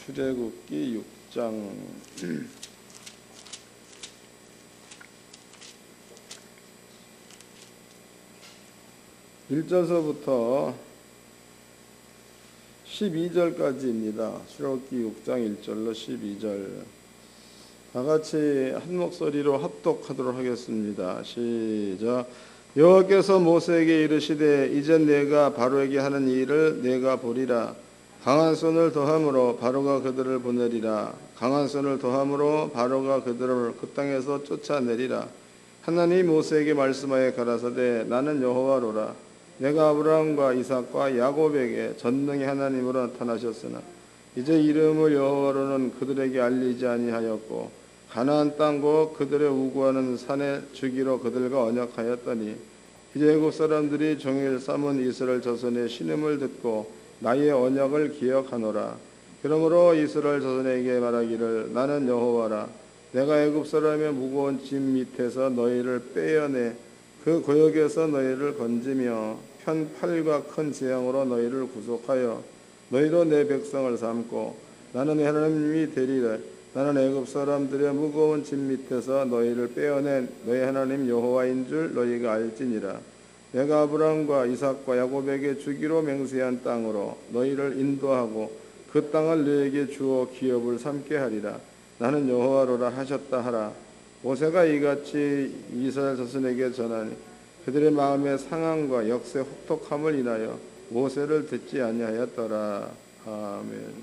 출애굽기 6장 1절서부터 12절까지입니다. 출애굽기 6장 1절로 12절. 다 같이 한 목소리로 합독하도록 하겠습니다. 시작. 여호와께서 모세에게 이르시되 이제 내가 바로에게 하는 일을 내가 보리라. 강한 손을 더함으로 바로가 그들을 보내리라. 강한 손을 더함으로 바로가 그들을 그 땅에서 쫓아내리라. 하나님이 모세에게 말씀하여 가라사대 나는 여호와로라. 내가 아브라함과 이삭과 야곱에게 전능의 하나님으로 나타나셨으나 이제 이름을 여호와로는 그들에게 알리지 아니하였고 가나안 땅과 그들의 우구하는 산에 주기로 그들과 언약하였더니 이제 애굽 사람들이 종일 삼은 이스라엘 자손의 신음을 듣고 나의 언약을 기억하노라. 그러므로 이스라엘 자손에게 말하기를 나는 여호와라. 내가 애굽 사람의 무거운 짐 밑에서 너희를 빼어내 그 고역에서 너희를 건지며 편 팔과 큰 재앙으로 너희를 구속하여 너희로 내 백성을 삼고 나는 하나님이 되리라. 나는 애굽 사람들의 무거운 짐 밑에서 너희를 빼어낸 너희 하나님 여호와인 줄 너희가 알지니라. 내가 아브라함과 이삭과 야곱에게 주기로 맹세한 땅으로 너희를 인도하고 그 땅을 너희에게 주어 기업을 삼게 하리라. 나는 여호와로라 하셨다 하라. 모세가 이같이 이스라엘 자손에게 전하니 그들의 마음의 상함과 역세 혹독함을 인하여 모세를 듣지 아니하였더라. 아멘.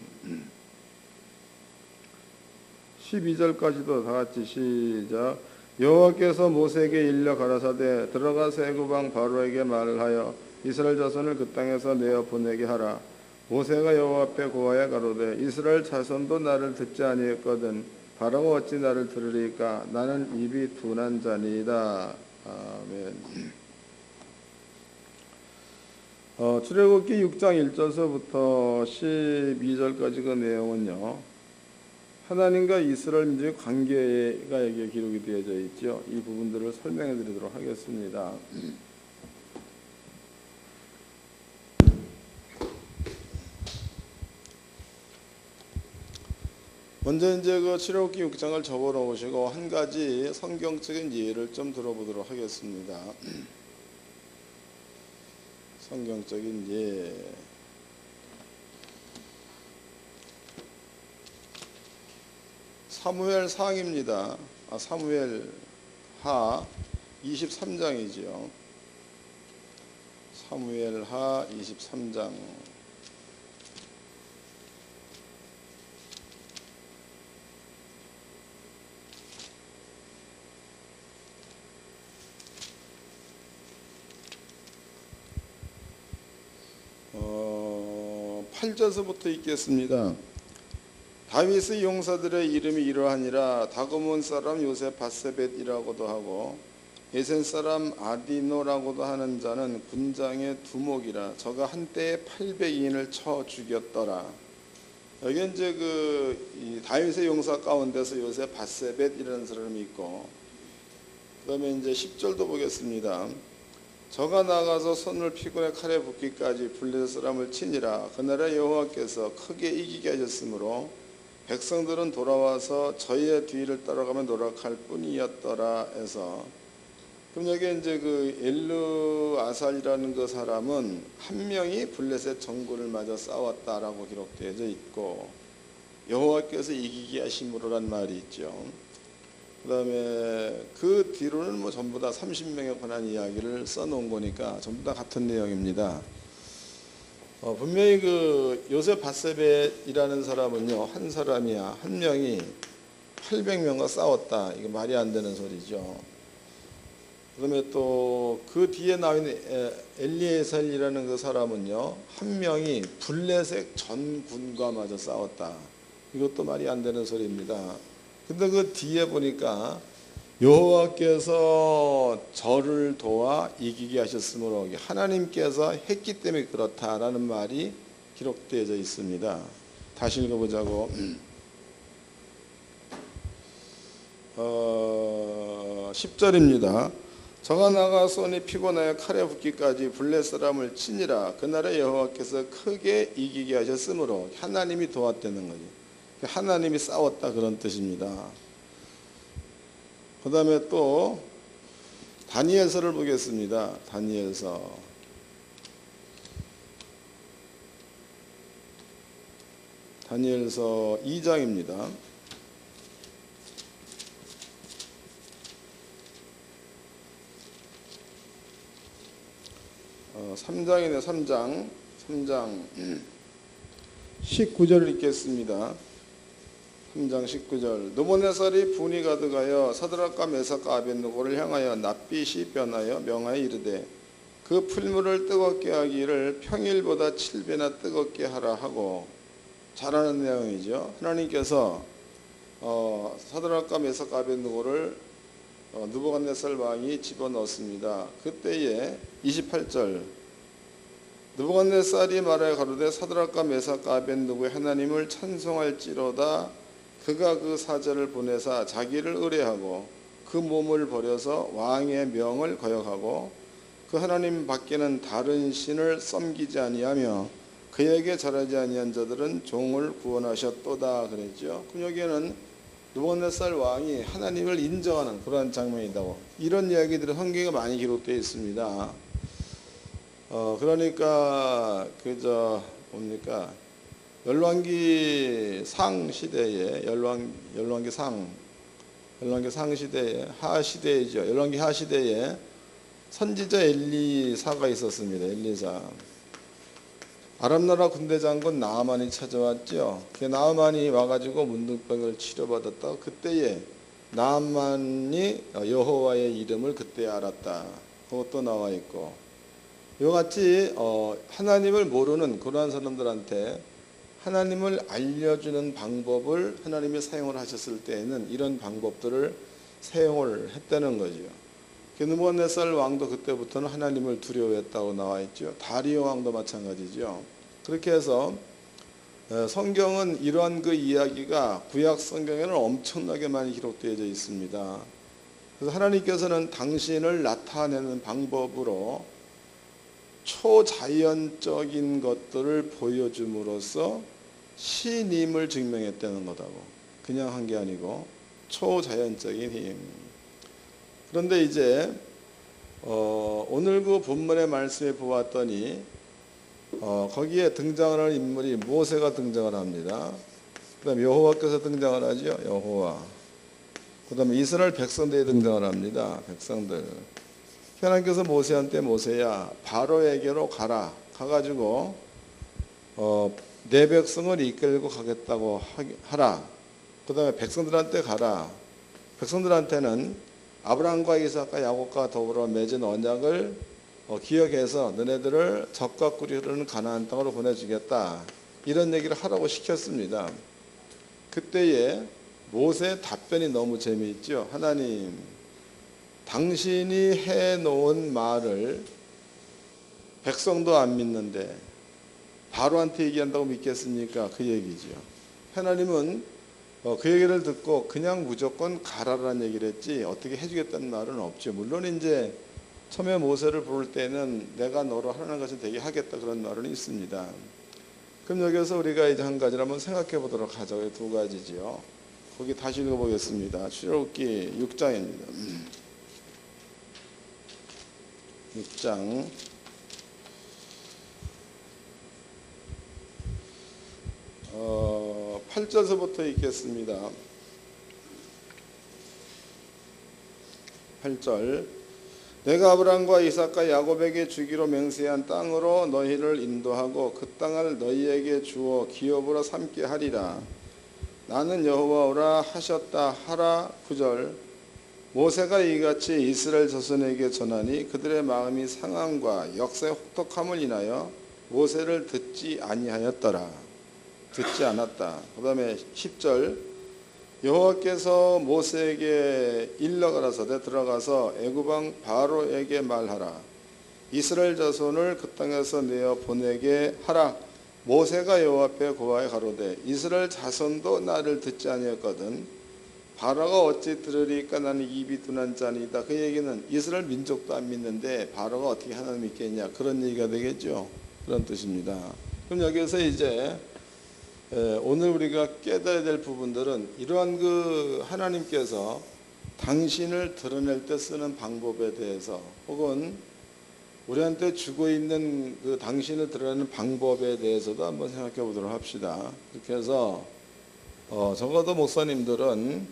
12절까지도 다 같이 시작. 여호와께서 모세에게 일러 가라사대 들어가서 애굽 왕 바로에게 말하여 이스라엘 자손을 그 땅에서 내어 보내게 하라. 모세가 여호와 앞에 고하여 가로되 이스라엘 자손도 나를 듣지 아니했거든 바로가 어찌 나를 들으리까. 나는 입이 둔한 자니이다. 아멘. 출애굽기 6장 1절서부터 12절까지 그 내용은요, 하나님과 이스라엘 민족의 관계가 여기에 기록이 되어져 있죠. 이 부분들을 설명해 드리도록 하겠습니다. 먼저 이제 그 출애굽기 6장을 적어 놓으시고 한 가지 성경적인 예를 좀 들어보도록 하겠습니다. 성경적인 예. 사무엘 상입니다. 사무엘 하 23장이지요. 사무엘 하 23장. 어, 8절서부터 읽겠습니다. 다윗의 용사들의 이름이 이러하니라. 다고몬 사람 요셉 바세벳이라고도 하고 예센 사람 아디노라고도 하는 자는 군장의 두목이라. 저가 한때에 800인을 쳐 죽였더라. 여기 이제 이 다윗의 용사 가운데서 요셉 바세벳이라는 사람이 있고, 그다음에 이제 10절도 보겠습니다. 저가 나가서 손을 피곤에 칼에 붓기까지 블레셋 사람을 치니라. 그날에 여호와께서 크게 이기게 하셨으므로 백성들은 돌아와서 저희의 뒤를 따라가며 노력할 뿐이었더라 해서, 그럼 여기 이제 그 엘르아살이라는 그 사람은 한 명이 블레셋 정군을 맞아 싸웠다라고 기록되어져 있고 여호와께서 이기게 하심으로란 말이 있죠. 그 다음에 그 뒤로는 뭐 전부 다 30명에 관한 이야기를 써놓은 거니까 전부 다 같은 내용입니다. 분명히 그 요셉 바세벳이라는 사람은요, 한 사람이야, 한 명이 800명과 싸웠다. 이게 말이 안 되는 소리죠. 그다음에 또 그 뒤에 나온 엘리에셀이라는 그 사람은요, 한 명이 블레셋 전군과 마저 싸웠다. 이것도 말이 안 되는 소리입니다. 근데 그 뒤에 보니까 여호와께서 저를 도와 이기게 하셨으므로 하나님께서 했기 때문에 그렇다라는 말이 기록되어져 있습니다. 다시 읽어보자고. 10절입니다. 저가 나가 손이 피곤하여 칼에 붓기까지 블레셋 사람을 치니라. 그날에 여호와께서 크게 이기게 하셨으므로 하나님이 도왔다는 거지. 하나님이 싸웠다 그런 뜻입니다. 그 다음에 또 다니엘서를 보겠습니다. 다니엘서 2장입니다. 3장이네. 3장 19절 읽겠습니다. 3장 19절. 느부갓네살이 분이 가득하여 사드락과 메삭과 아벳느고를 향하여 낯빛이 변하여 명하여 이르되 그 풀물을 뜨겁게 하기를 평일보다 7배나 뜨겁게 하라 하고, 잘하는 내용이죠. 하나님께서 사드락과 메삭과 아벳느고를 느부갓네살 왕이 집어넣었습니다. 그때에 28절 느부갓네살이 말하여 가로되 사드락과 메삭과 아벳느고의 하나님을 찬송할지로다. 그가 그 사자를 보내사 자기를 의뢰하고 그 몸을 버려서 왕의 명을 거역하고 그 하나님 밖에는 다른 신을 섬기지 아니하며 그에게 절하지 아니한 자들은 종을 구원하셨도다 그랬죠. 그럼 여기에는 느부갓네살 왕이 하나님을 인정하는 그러한 장면이다고, 이런 이야기들이 성경에 많이 기록되어 있습니다. 그러니까 뭡니까, 열왕기 상 시대에 열왕기 상 시대에 하 시대이죠. 열왕기 하 시대에 선지자 엘리사가 있었습니다. 엘리사. 아람 나라 군대 장군 나아만이 찾아왔죠. 그 나아만이 와가지고 문둥병을 치료받았다. 그때에 나아만이 여호와의 이름을 그때 알았다. 그것도 나와 있고, 이와 같이 하나님을 모르는 그러한 사람들한테 하나님을 알려주는 방법을 하나님이 사용을 하셨을 때에는 이런 방법들을 사용을 했다는 거죠. 느부갓네살 왕도 그때부터는 하나님을 두려워했다고 나와 있죠. 다리오 왕도 마찬가지죠. 그렇게 해서 성경은 이러한 그 이야기가 구약 성경에는 엄청나게 많이 기록되어져 있습니다. 그래서 하나님께서는 당신을 나타내는 방법으로 초자연적인 것들을 보여줌으로써 신임을 증명했다는 거다고. 그냥 한 게 아니고 초자연적인 힘. 그런데 이제 오늘 그 본문의 말씀에 보았더니 거기에 등장하는 인물이 모세가 등장을 합니다. 그 다음에 여호와께서 등장을 하죠. 여호와. 그 다음에 이스라엘 백성들이 등장을 합니다. 백성들. 하나님께서 모세한테 모세야 바로에게로 가라. 가가지고 내 백성을 이끌고 가겠다고 하라. 그 다음에 백성들한테 가라. 백성들한테는 아브라함과 이삭과 야곱과 더불어 맺은 언약을 기억해서 너네들을 젖과 꿀이 흐르는 가나안 땅으로 보내주겠다. 이런 얘기를 하라고 시켰습니다. 그때에 모세의 답변이 너무 재미있죠. 하나님, 당신이 해놓은 말을 백성도 안 믿는데 바로한테 얘기한다고 믿겠습니까? 그 얘기죠. 하나님은 그 얘기를 듣고 그냥 무조건 가라라는 얘기를 했지 어떻게 해주겠다는 말은 없죠. 물론 이제 처음에 모세를 부를 때는 내가 너로 하라는 것을 되게 하겠다 그런 말은 있습니다. 그럼 여기서 우리가 이제 한 가지를 한번 생각해 보도록 하죠. 두 가지지요. 거기 다시 읽어보겠습니다. 출애굽기 6장입니다. 6장 8절서부터 읽겠습니다. 8절 내가 아브라함과 이삭과 야곱에게 주기로 맹세한 땅으로 너희를 인도하고 그 땅을 너희에게 주어 기업으로 삼게 하리라. 나는 여호와오라 하셨다 하라. 9절 모세가 이같이 이스라엘 자손에게 전하니 그들의 마음이 상함과 역사의 혹독함을 인하여 모세를 듣지 아니하였더라. 듣지 않았다. 그 다음에 10절 여호와께서 모세에게 일러가라사대 들어가서 애굽왕 바로에게 말하라. 이스라엘 자손을 그 땅에서 내어 보내게 하라. 모세가 여호와 앞에 고하여 가로되 이스라엘 자손도 나를 듣지 아니했거든 바로가 어찌 들으리까 나는 입이 둔한 자니이다. 그 얘기는 이스라엘 민족도 안 믿는데 바로가 어떻게 하나님 믿겠냐 그런 얘기가 되겠죠. 그런 뜻입니다. 그럼 여기서 이제 오늘 우리가 깨달아야 될 부분들은 이러한 그 하나님께서 당신을 드러낼 때 쓰는 방법에 대해서, 혹은 우리한테 주고 있는 그 당신을 드러내는 방법에 대해서도 한번 생각해 보도록 합시다. 그렇게 해서 적어도 목사님들은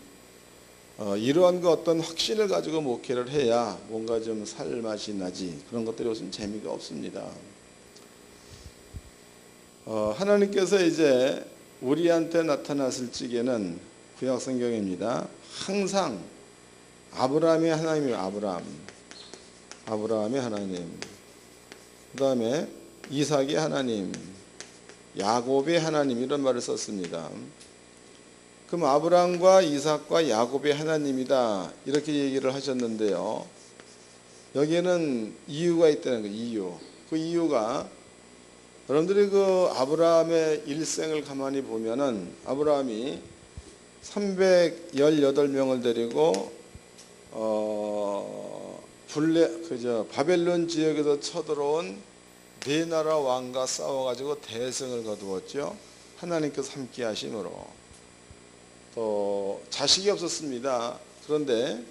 이러한 그 어떤 확신을 가지고 목회를 해야 뭔가 좀 살맛이 나지, 그런 것들이 요즘 재미가 없습니다. 하나님께서 이제 우리한테 나타났을 적에는 구약 성경입니다. 항상 아브라함의 하나님이에요. 아브라함의 하나님, 그 다음에 이삭의 하나님, 야곱의 하나님, 이런 말을 썼습니다. 그럼 아브라함과 이삭과 야곱의 하나님이다, 이렇게 얘기를 하셨는데요. 여기에는 이유가 있다는 거예요. 이유. 그 이유가, 여러분들이 그 아브라함의 일생을 가만히 보면은 아브라함이 318명을 데리고 바벨론 지역에서 쳐들어온 네 나라 왕과 싸워가지고 대승을 거두었죠. 하나님께서 함께 하심으로. 또 자식이 없었습니다. 그런데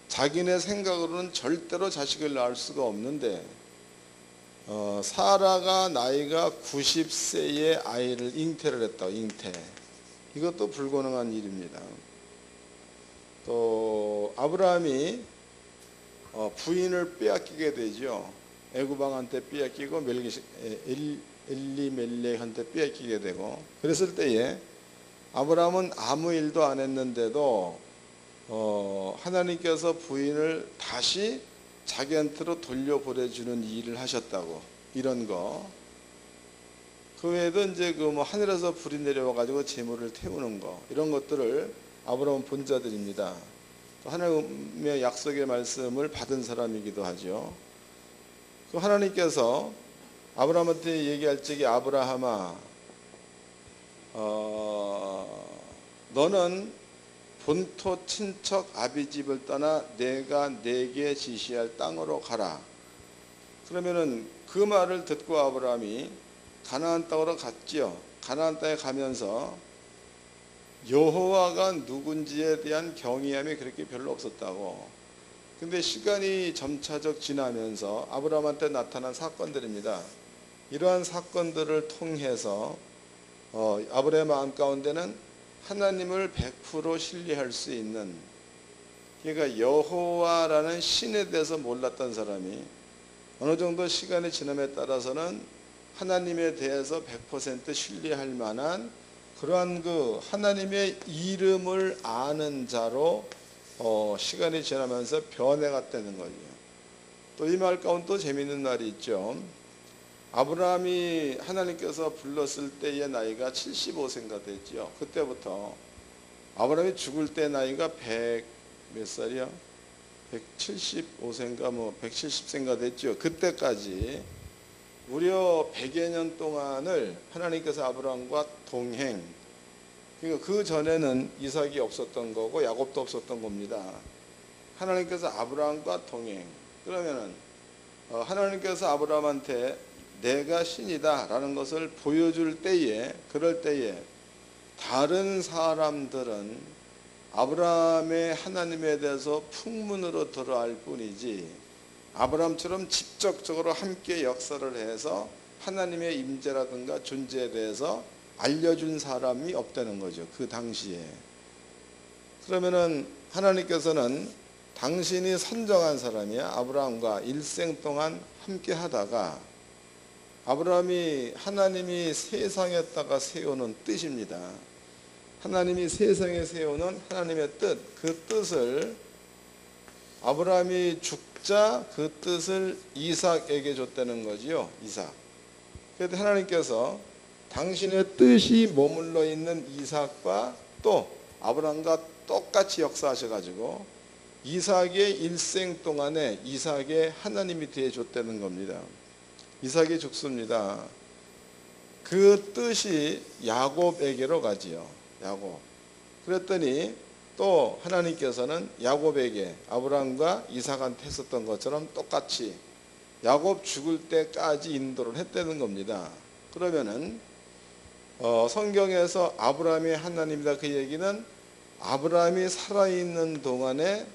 자기네 생각으로는 절대로 자식을 낳을 수가 없는데 사라가 나이가 90세에 아이를 잉태를 했다. 잉태. 이것도 불가능한 일입니다. 또 아브라함이 부인을 빼앗기게 되죠. 애구방한테 빼앗기고 엘리멜렉한테 빼앗기게 되고, 그랬을 때에 아브라함은 아무 일도 안 했는데도 하나님께서 부인을 다시 자기한테로 돌려보내주는 일을 하셨다고, 이런 거. 그 외에도 이제 그 뭐 하늘에서 불이 내려와 가지고 재물을 태우는 거, 이런 것들을 아브라함은 본 자들입니다. 또 하나님의 약속의 말씀을 받은 사람이기도 하죠. 그 하나님께서 아브라함한테 얘기할 적에, 아브라함아, 너는 본토 친척 아비집을 떠나 내가 네게 지시할 땅으로 가라. 그러면은 그 말을 듣고 아브라함이 가나안 땅으로 갔지요. 가나안 땅에 가면서 여호와가 누군지에 대한 경외함이 그렇게 별로 없었다고. 근데 시간이 점차적 지나면서 아브라함한테 나타난 사건들입니다. 이러한 사건들을 통해서 아브라함의 마음 가운데는 하나님을 100% 신뢰할 수 있는, 그러니까 여호와라는 신에 대해서 몰랐던 사람이 어느 정도 시간이 지남에 따라서는 하나님에 대해서 100% 신뢰할 만한 그러한 그 하나님의 이름을 아는 자로 시간이 지나면서 변해갔다는 거죠. 또 이 말 가운데 또 재미있는 말이 있죠. 아브라함이 하나님께서 불렀을 때의 나이가 75세인가 됐죠. 그때부터 아브라함이 죽을 때 나이가 100 몇 살이요? 175세인가 뭐 170세인가 됐죠. 그때까지 무려 100여 년 동안을 하나님께서 아브라함과 동행, 그러니까 그 전에는 이삭이 없었던 거고 야곱도 없었던 겁니다. 하나님께서 아브라함과 동행. 그러면은 하나님께서 아브라함한테 내가 신이다 라는 것을 보여줄 때에, 그럴 때에 다른 사람들은 아브라함의 하나님에 대해서 풍문으로 들어알 뿐이지 아브라함처럼 직접적으로 함께 역사를 해서 하나님의 임재라든가 존재에 대해서 알려준 사람이 없다는 거죠. 그 당시에. 그러면은 하나님께서는 당신이 선정한 사람이야. 아브라함과 일생 동안 함께 하다가, 아브라함이 하나님이 세상에다가 세우는 뜻입니다. 하나님이 세상에 세우는 하나님의 뜻, 그 뜻을 아브라함이 죽자 그 뜻을 이삭에게 줬다는 거지요. 이삭. 그래서 하나님께서 당신의 뜻이 머물러 있는 이삭과 또 아브라함과 똑같이 역사하셔가지고 이삭의 일생 동안에 이삭의 하나님이 되어 줬다는 겁니다. 이삭이 죽습니다. 그 뜻이 야곱에게로 가지요. 야곱. 그랬더니 또 하나님께서는 야곱에게 아브라함과 이삭한테 했었던 것처럼 똑같이 야곱 죽을 때까지 인도를 했다는 겁니다. 그러면은 성경에서 아브라함이 하나님이다 그 얘기는 아브라함이 살아있는 동안에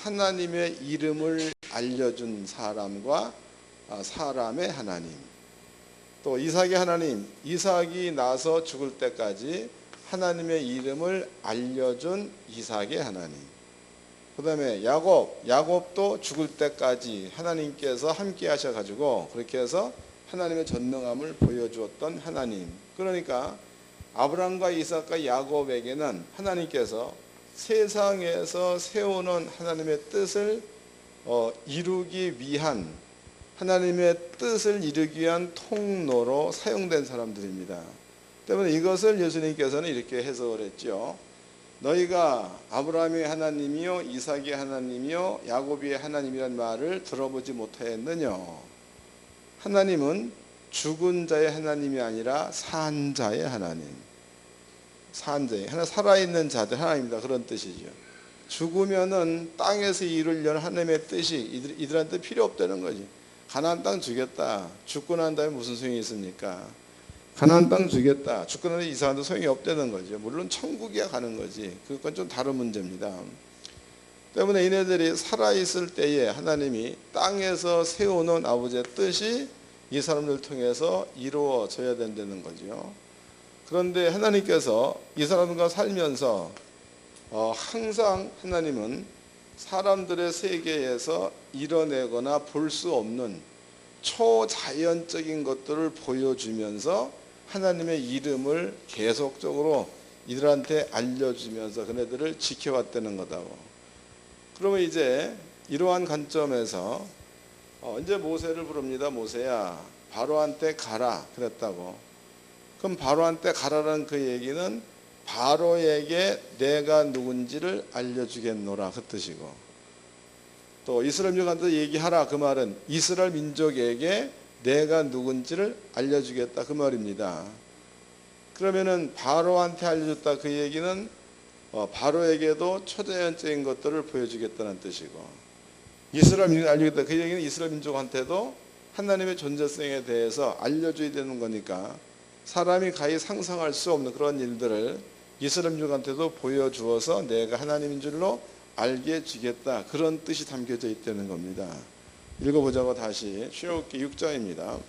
하나님의 이름을 알려준 사람과 사람의 하나님, 또 이삭의 하나님, 이삭이 나서 죽을 때까지 하나님의 이름을 알려준 이삭의 하나님, 그 다음에 야곱도 죽을 때까지 하나님께서 함께 하셔가지고 그렇게 해서 하나님의 전능함을 보여주었던 하나님. 그러니까 아브라함과 이삭과 야곱에게는 하나님께서 세상에서 세우는 하나님의 뜻을 이루기 위한, 하나님의 뜻을 이루기 위한 통로로 사용된 사람들입니다. 때문에 이것을 예수님께서는 이렇게 해석을 했죠. 너희가 아브라함의 하나님이요 이삭의 하나님이요 야곱의 하나님이란 말을 들어보지 못하였느냐. 하나님은 죽은 자의 하나님이 아니라 산 자의 하나님, 산자의 하나, 살아있는 자들 하나님입니다. 그런 뜻이죠. 죽으면은 땅에서 이루려는 하나님의 뜻이 이들한테 필요 없다는 거지. 가나안 땅 주겠다. 죽고 난 다음에 무슨 소용이 있습니까? 가나안 땅 주겠다. 죽고 난 다음에 이사한테 소용이 없다는 거죠. 물론 천국이야 가는 거지. 그건 좀 다른 문제입니다. 때문에 이네들이 살아있을 때에 하나님이 땅에서 세우는 아버지의 뜻이 이 사람들 통해서 이루어져야 된다는 거죠. 그런데 하나님께서 이 사람들과 살면서 항상 하나님은 사람들의 세계에서 이뤄내거나 볼 수 없는 초자연적인 것들을 보여주면서 하나님의 이름을 계속적으로 이들한테 알려주면서 그네들을 지켜왔다는 거다고. 그러면 이제 이러한 관점에서 이제 모세를 부릅니다. 모세야 바로한테 가라 그랬다고. 그럼 바로한테 가라라는 그 얘기는 바로에게 내가 누군지를 알려주겠노라 그 뜻이고, 또 이스라엘 민족한테 얘기하라 그 말은 이스라엘 민족에게 내가 누군지를 알려주겠다 그 말입니다. 그러면은 바로한테 알려줬다 그 얘기는 바로에게도 초자연적인 것들을 보여주겠다는 뜻이고, 이스라엘 민족에 알려주겠다 그 얘기는 이스라엘 민족한테도 하나님의 존재성에 대해서 알려줘야 되는 거니까 사람이 가히 상상할 수 없는 그런 일들을 이스라엘 민족한테도 보여주어서 내가 하나님인 줄로 알게 해주겠다, 그런 뜻이 담겨져 있다는 겁니다. 읽어보자고. 다시 출애굽기 6장입니다.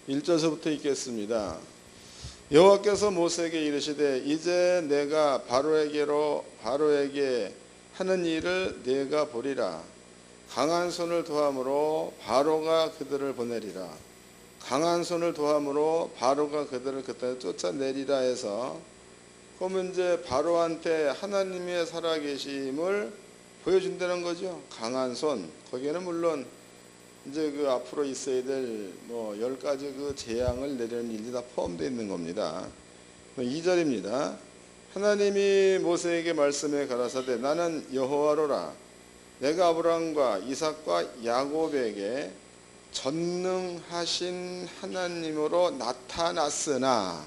1절서부터 읽겠습니다. 여호와께서 모세에게 이르시되 이제 내가 바로에게 하는 일을 내가 보리라. 강한 손을 도함으로 바로가 그들을 보내리라. 강한 손을 도함으로 바로가 그들을 그때 쫓아내리라 해서, 그러면 이제 바로한테 하나님의 살아계심을 보여준다는 거죠. 강한 손. 거기에는 물론 이제 그 앞으로 있어야 될 10가지 그 재앙을 내리는 일이 다 포함되어 있는 겁니다. 2절입니다. 하나님이 모세에게 말씀해 가라사대 나는 여호와로라. 내가 아브라함과 이삭과 야곱에게 전능하신 하나님으로 나타났으나,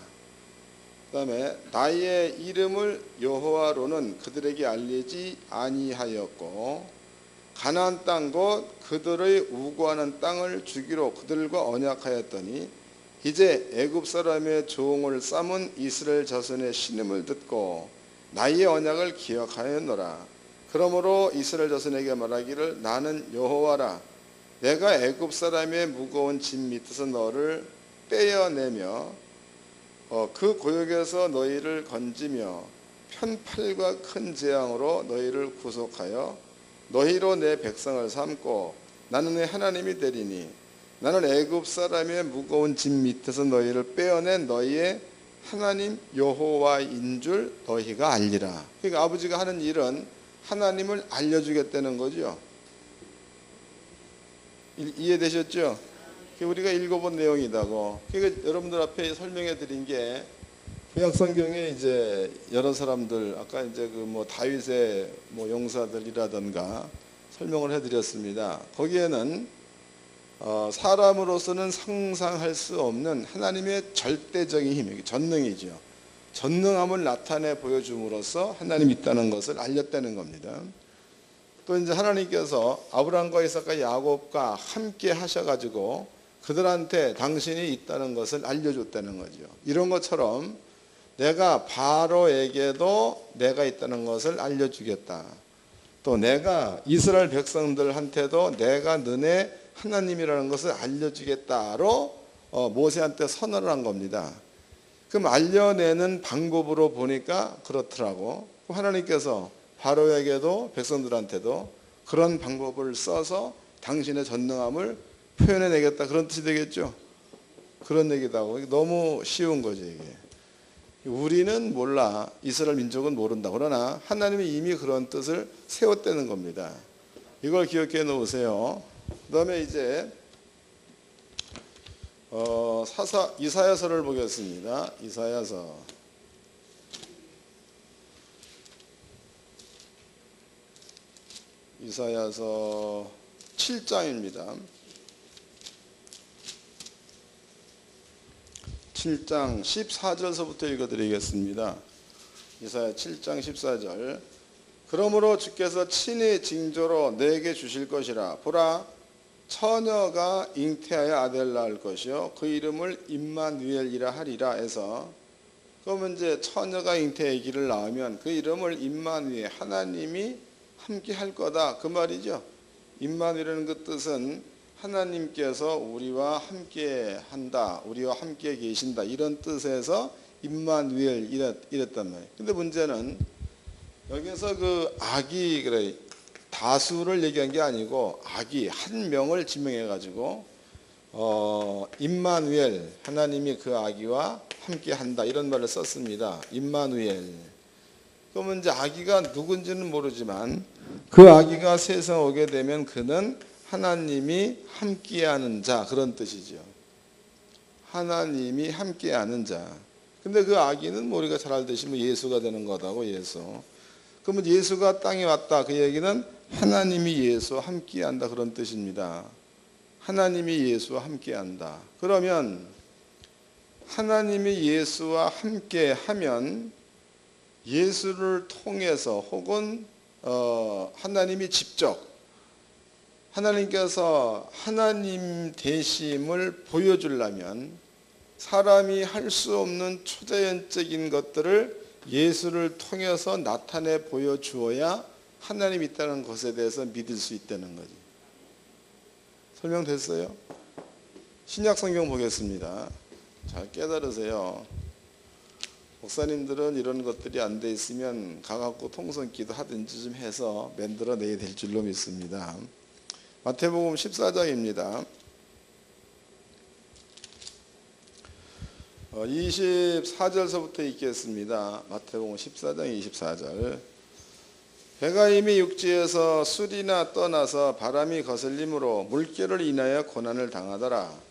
그 다음에 나의 이름을 여호와로는 그들에게 알리지 아니하였고 가나안 땅 곧 그들의 우고하는 땅을 주기로 그들과 언약하였더니 이제 애굽 사람의 종을 삼은 이스라엘 자손의 신음을 듣고 나의 언약을 기억하였노라. 그러므로 이스라엘 자손에게 말하기를 나는 여호와라. 내가 애굽 사람의 무거운 짐 밑에서 너를 떼어내며 그 고역에서 너희를 건지며 편팔과 큰 재앙으로 너희를 구속하여 너희로 내 백성을 삼고 나는 내 하나님이 되리니 나는 애굽 사람의 무거운 짐 밑에서 너희를 빼어낸 너희의 하나님 여호와인 줄 너희가 알리라. 그러니까 아버지가 하는 일은 하나님을 알려주겠다는 거죠. 이해되셨죠? 우리가 읽어본 내용이다고. 그러니까 여러분들 앞에 설명해 드린 게 구약 성경에 이제 여러 사람들 아까 이제 그 다윗의 용사들이라든가 설명을 해드렸습니다. 거기에는 사람으로서는 상상할 수 없는 하나님의 절대적인 힘, 전능이죠. 전능함을 나타내 보여줌으로써 하나님이 있다는 것을 알렸다는 겁니다. 또 이제 하나님께서 아브라함과 이삭과 야곱과 함께 하셔가지고 그들한테 당신이 있다는 것을 알려줬다는 거죠. 이런 것처럼 내가 바로에게도 내가 있다는 것을 알려주겠다. 또 내가 이스라엘 백성들한테도 내가 너네 하나님이라는 것을 알려주겠다로 모세한테 선언을 한 겁니다. 그럼 알려내는 방법으로 보니까 그렇더라고. 하나님께서 바로에게도 백성들한테도 그런 방법을 써서 당신의 전능함을 표현해내겠다, 그런 뜻이 되겠죠. 그런 얘기도 하고. 너무 쉬운 거지 이게. 우리는 몰라, 이스라엘 민족은 모른다. 그러나 하나님이 이미 그런 뜻을 세웠다는 겁니다. 이걸 기억해 놓으세요. 그 다음에 이제 이사야서를 보겠습니다. 이사야서 7장입니다. 7장 14절서부터 읽어드리겠습니다. 이사야 7장 14절. 그러므로 주께서 친히 징조로 내게 주실 것이라. 보라, 처녀가 잉태하여 아들 낳을 것이요 그 이름을 임마누엘이라 하리라 해서, 그러면 이제 처녀가 잉태아기를 낳으면 그 이름을 임마누엘, 하나님이 함께 할 거다, 그 말이죠. 임마누엘이라는 그 뜻은 하나님께서 우리와 함께 한다, 우리와 함께 계신다, 이런 뜻에서 임마누엘 이랬단 말이에요. 근데 문제는 여기서 그 아기, 그래, 다수를 얘기한 게 아니고 아기 한 명을 지명해 가지고 임마누엘, 하나님이 그 아기와 함께 한다, 이런 말을 썼습니다. 임마누엘. 그러면 이제 아기가 누군지는 모르지만 그 아기가 세상에 오게 되면 그는 하나님이 함께하는 자, 그런 뜻이죠. 하나님이 함께하는 자. 근데 그 아기는 우리가 잘 알듯이 예수가 되는 거다고, 예수. 그러면 예수가 땅에 왔다, 그 얘기는 하나님이 예수와 함께한다, 그런 뜻입니다. 하나님이 예수와 함께한다. 그러면 하나님이 예수와 함께하면 예수를 통해서 혹은 하나님이 직접, 하나님께서 하나님 되심을 보여주려면 사람이 할 수 없는 초자연적인 것들을 예수를 통해서 나타내 보여주어야 하나님이 있다는 것에 대해서 믿을 수 있다는 거지. 설명됐어요? 신약 성경 보겠습니다. 잘 깨달으세요. 목사님들은 이런 것들이 안 돼 있으면 가갖고 통성기도 하든지 좀 해서 만들어내야 될 줄로 믿습니다. 마태복음 14장입니다. 24절서부터 읽겠습니다. 마태복음 14장 24절. 해가 이미 육지에서 술이나 떠나서 바람이 거슬림으로 물결을 인하여 고난을 당하더라.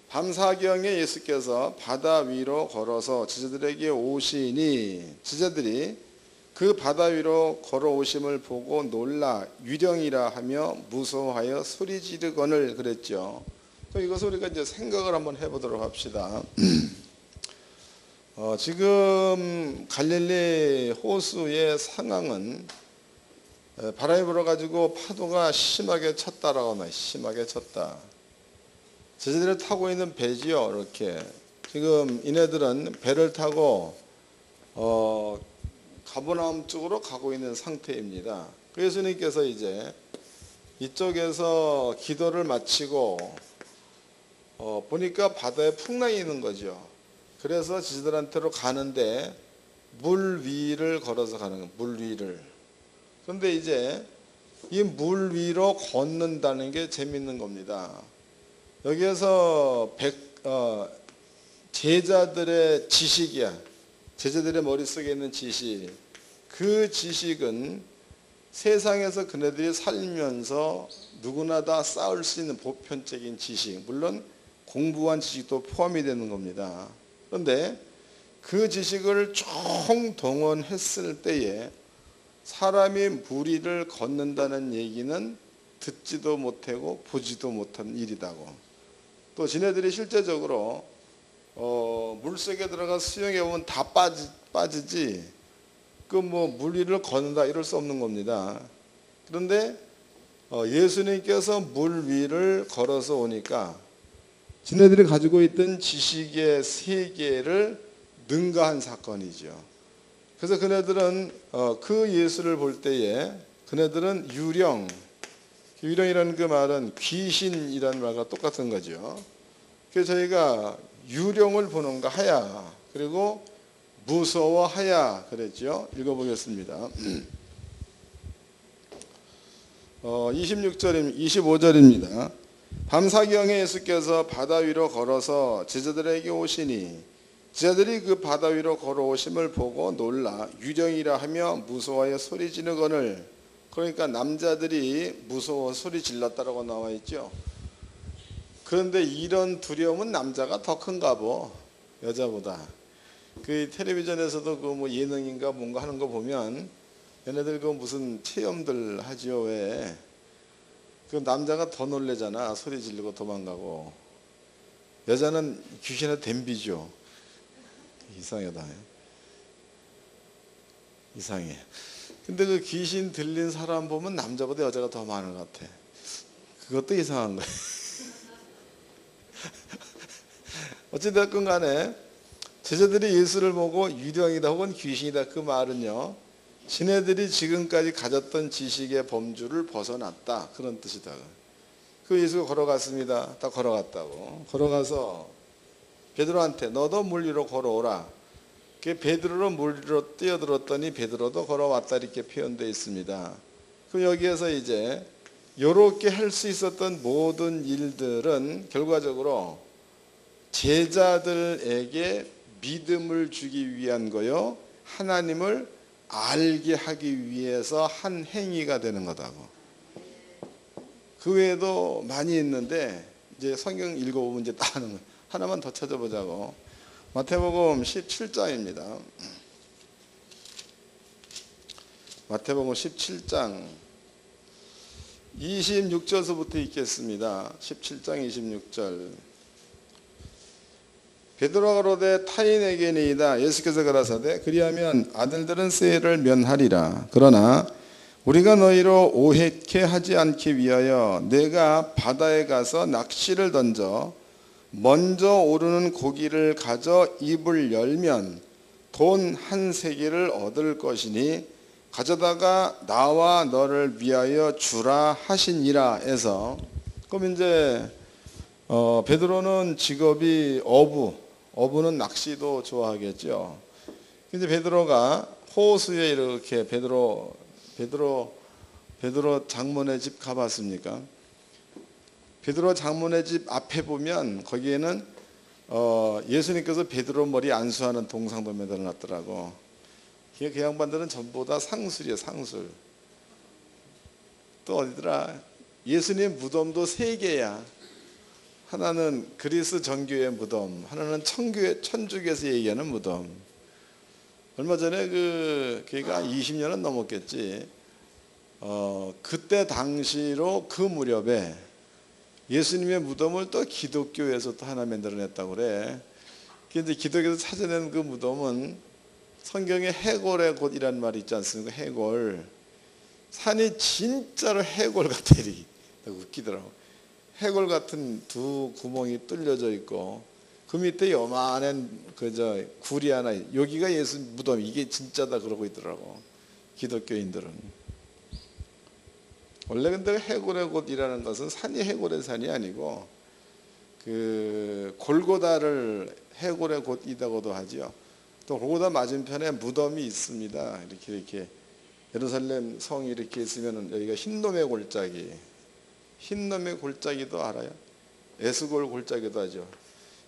밤사경에 예수께서 바다 위로 걸어서 제자들에게 오시니 제자들이 그 바다 위로 걸어오심을 보고 놀라 유령이라 하며 무서워하여 소리 지르거늘 그랬죠. 이것을 우리가 이제 생각을 한번 해보도록 합시다. 지금 갈릴리 호수의 상황은 바람이 불어가지고 파도가 심하게 쳤다라고 하나, 심하게 쳤다. 제자들이 타고 있는 배지요. 이렇게 지금 이네들은 배를 타고 가버나움 쪽으로 가고 있는 상태입니다. 예수님께서 이제 이쪽에서 기도를 마치고 보니까 바다에 풍랑이 있는 거죠. 그래서 지들한테로 가는데 물 위를 걸어서 가는 거예요. 물 위를. 그런데 이제 이 물 위로 걷는다는 게 재밌는 겁니다. 여기에서 제자들의 지식이야. 제자들의 머릿속에 있는 지식, 그 지식은 세상에서 그네들이 살면서 누구나 다 쌓을 수 있는 보편적인 지식, 물론 공부한 지식도 포함이 되는 겁니다. 그런데 그 지식을 총동원했을 때에 사람이 무리를 걷는다는 얘기는 듣지도 못하고 보지도 못한 일이다고. 또 지네들이 실제적으로 물속에 들어가 수영해 보면 다 빠지지 그 물 위를 걷는다 이럴 수 없는 겁니다. 그런데 예수님께서 물 위를 걸어서 오니까 지네들이 가지고 있던 지식의 세계를 능가한 사건이죠. 그래서 그네들은 그 예수를 볼 때에 그네들은 유령이라는 그 말은 귀신이라는 말과 똑같은 거죠. 그래서 저희가 유령을 보는가 하야, 그리고 무서워하야 그랬죠. 읽어보겠습니다. 25절입니다. 밤사경에 예수께서 바다 위로 걸어서 제자들에게 오시니 제자들이 그 바다 위로 걸어오심을 보고 놀라 유령이라 하며 무서워하여 소리 지르거늘. 그러니까 남자들이 무서워 소리 질렀다라고 나와 있죠. 그런데 이런 두려움은 남자가 더 큰가 보, 여자보다. 그 텔레비전에서도 그 뭐 예능인가 뭔가 하는 거 보면 얘네들 그 무슨 체험들 하지요. 왜? 그 남자가 더 놀래잖아. 소리 지르고 도망가고. 여자는 귀신에 덤비죠. 이상하다. 이상해. 근데 그 귀신 들린 사람 보면 남자보다 여자가 더 많은 것 같아. 그것도 이상한 거야. 어찌됐건 간에 제자들이 예수를 보고 유령이다 혹은 귀신이다 그 말은요, 지네들이 지금까지 가졌던 지식의 범주를 벗어났다 그런 뜻이다. 그 예수가 걸어갔습니다. 다 걸어갔다고. 걸어가서 베드로한테 너도 물 위로 걸어오라. 그 베드로로 물 위로 뛰어들었더니 베드로도 걸어왔다 이렇게 표현되어 있습니다. 그 여기에서 이제 이렇게 할 수 있었던 모든 일들은 결과적으로 제자들에게 믿음을 주기 위한 거요, 하나님을 알게 하기 위해서 한 행위가 되는 거다고. 그 외에도 많이 있는데 이제 성경 읽어보면 이제 다 하는 거예요. 하나만 더 찾아보자고. 마태복음 17장입니다. 마태복음 17장 26절서부터 읽겠습니다. 17장 26절. 베드로가 가로되 타인에게니이다. 예수께서 가라사대 그리하면 아들들은 세를 면하리라. 그러나 우리가 너희로 오해케 하지 않기 위하여 내가 바다에 가서 낚시를 던져 먼저 오르는 고기를 가져 입을 열면 돈 한 세겔을 얻을 것이니 가져다가 나와 너를 위하여 주라 하시니라 해서, 그럼 이제 베드로는 직업이 어부는 낚시도 좋아하겠죠. 근데 베드로가 호수에 이렇게 베드로 장문의 집 가봤습니까? 베드로 장문의 집 앞에 보면 거기에는 예수님께서 베드로 머리 안수하는 동상도 매달아놨더라고. 그 양반들은 전부 다 상술이에요, 상술. 또 어디더라? 예수님 무덤도 3개야. 하나는 그리스 정교의 무덤, 하나는 천주교에서 얘기하는 무덤. 얼마 전에 걔가 20년은 넘었겠지. 그때 당시로 그 무렵에 예수님의 무덤을 또 기독교에서 또 하나 만들어냈다고 그래. 근데 기독교에서 찾아낸 그 무덤은 성경에 해골의 곳이라는 말이 있지 않습니까? 해골. 산이 진짜로 해골 같아. 웃기더라고. 해골 같은 두 구멍이 뚫려져 있고 그 밑에 요만한 구리 하나, 여기가 예수 무덤, 이게 진짜다 그러고 있더라고 기독교인들은. 원래 근데 해골의 곳이라는 것은 산이 해골의 산이 아니고 그 골고다를 해골의 곳이라고도 하죠. 또 골고다 맞은편에 무덤이 있습니다. 이렇게 예루살렘 성이 이렇게 있으면 여기가 흰놈의 골짜기. 흰놈의 골짜기도 알아요? 에스골 골짜기도 하죠.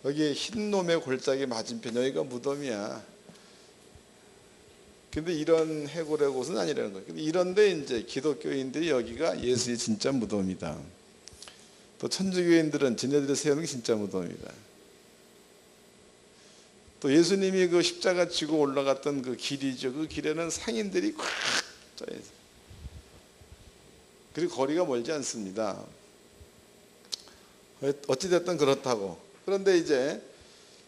여기 흰놈의 골짜기 맞은편 여기가 무덤이야. 근데 이런 해골의 곳은 아니라는 거예요. 근데 이런데 이제 기독교인들이 여기가 예수의 진짜 무덤이다. 또 천주교인들은 지네들이 세우는 게 진짜 무덤이다. 또 예수님이 그 십자가 지고 올라갔던 그 길이죠. 그 길에는 상인들이 꽉 짜 있어요. 그리고 거리가 멀지 않습니다. 어찌됐든 그렇다고. 그런데 이제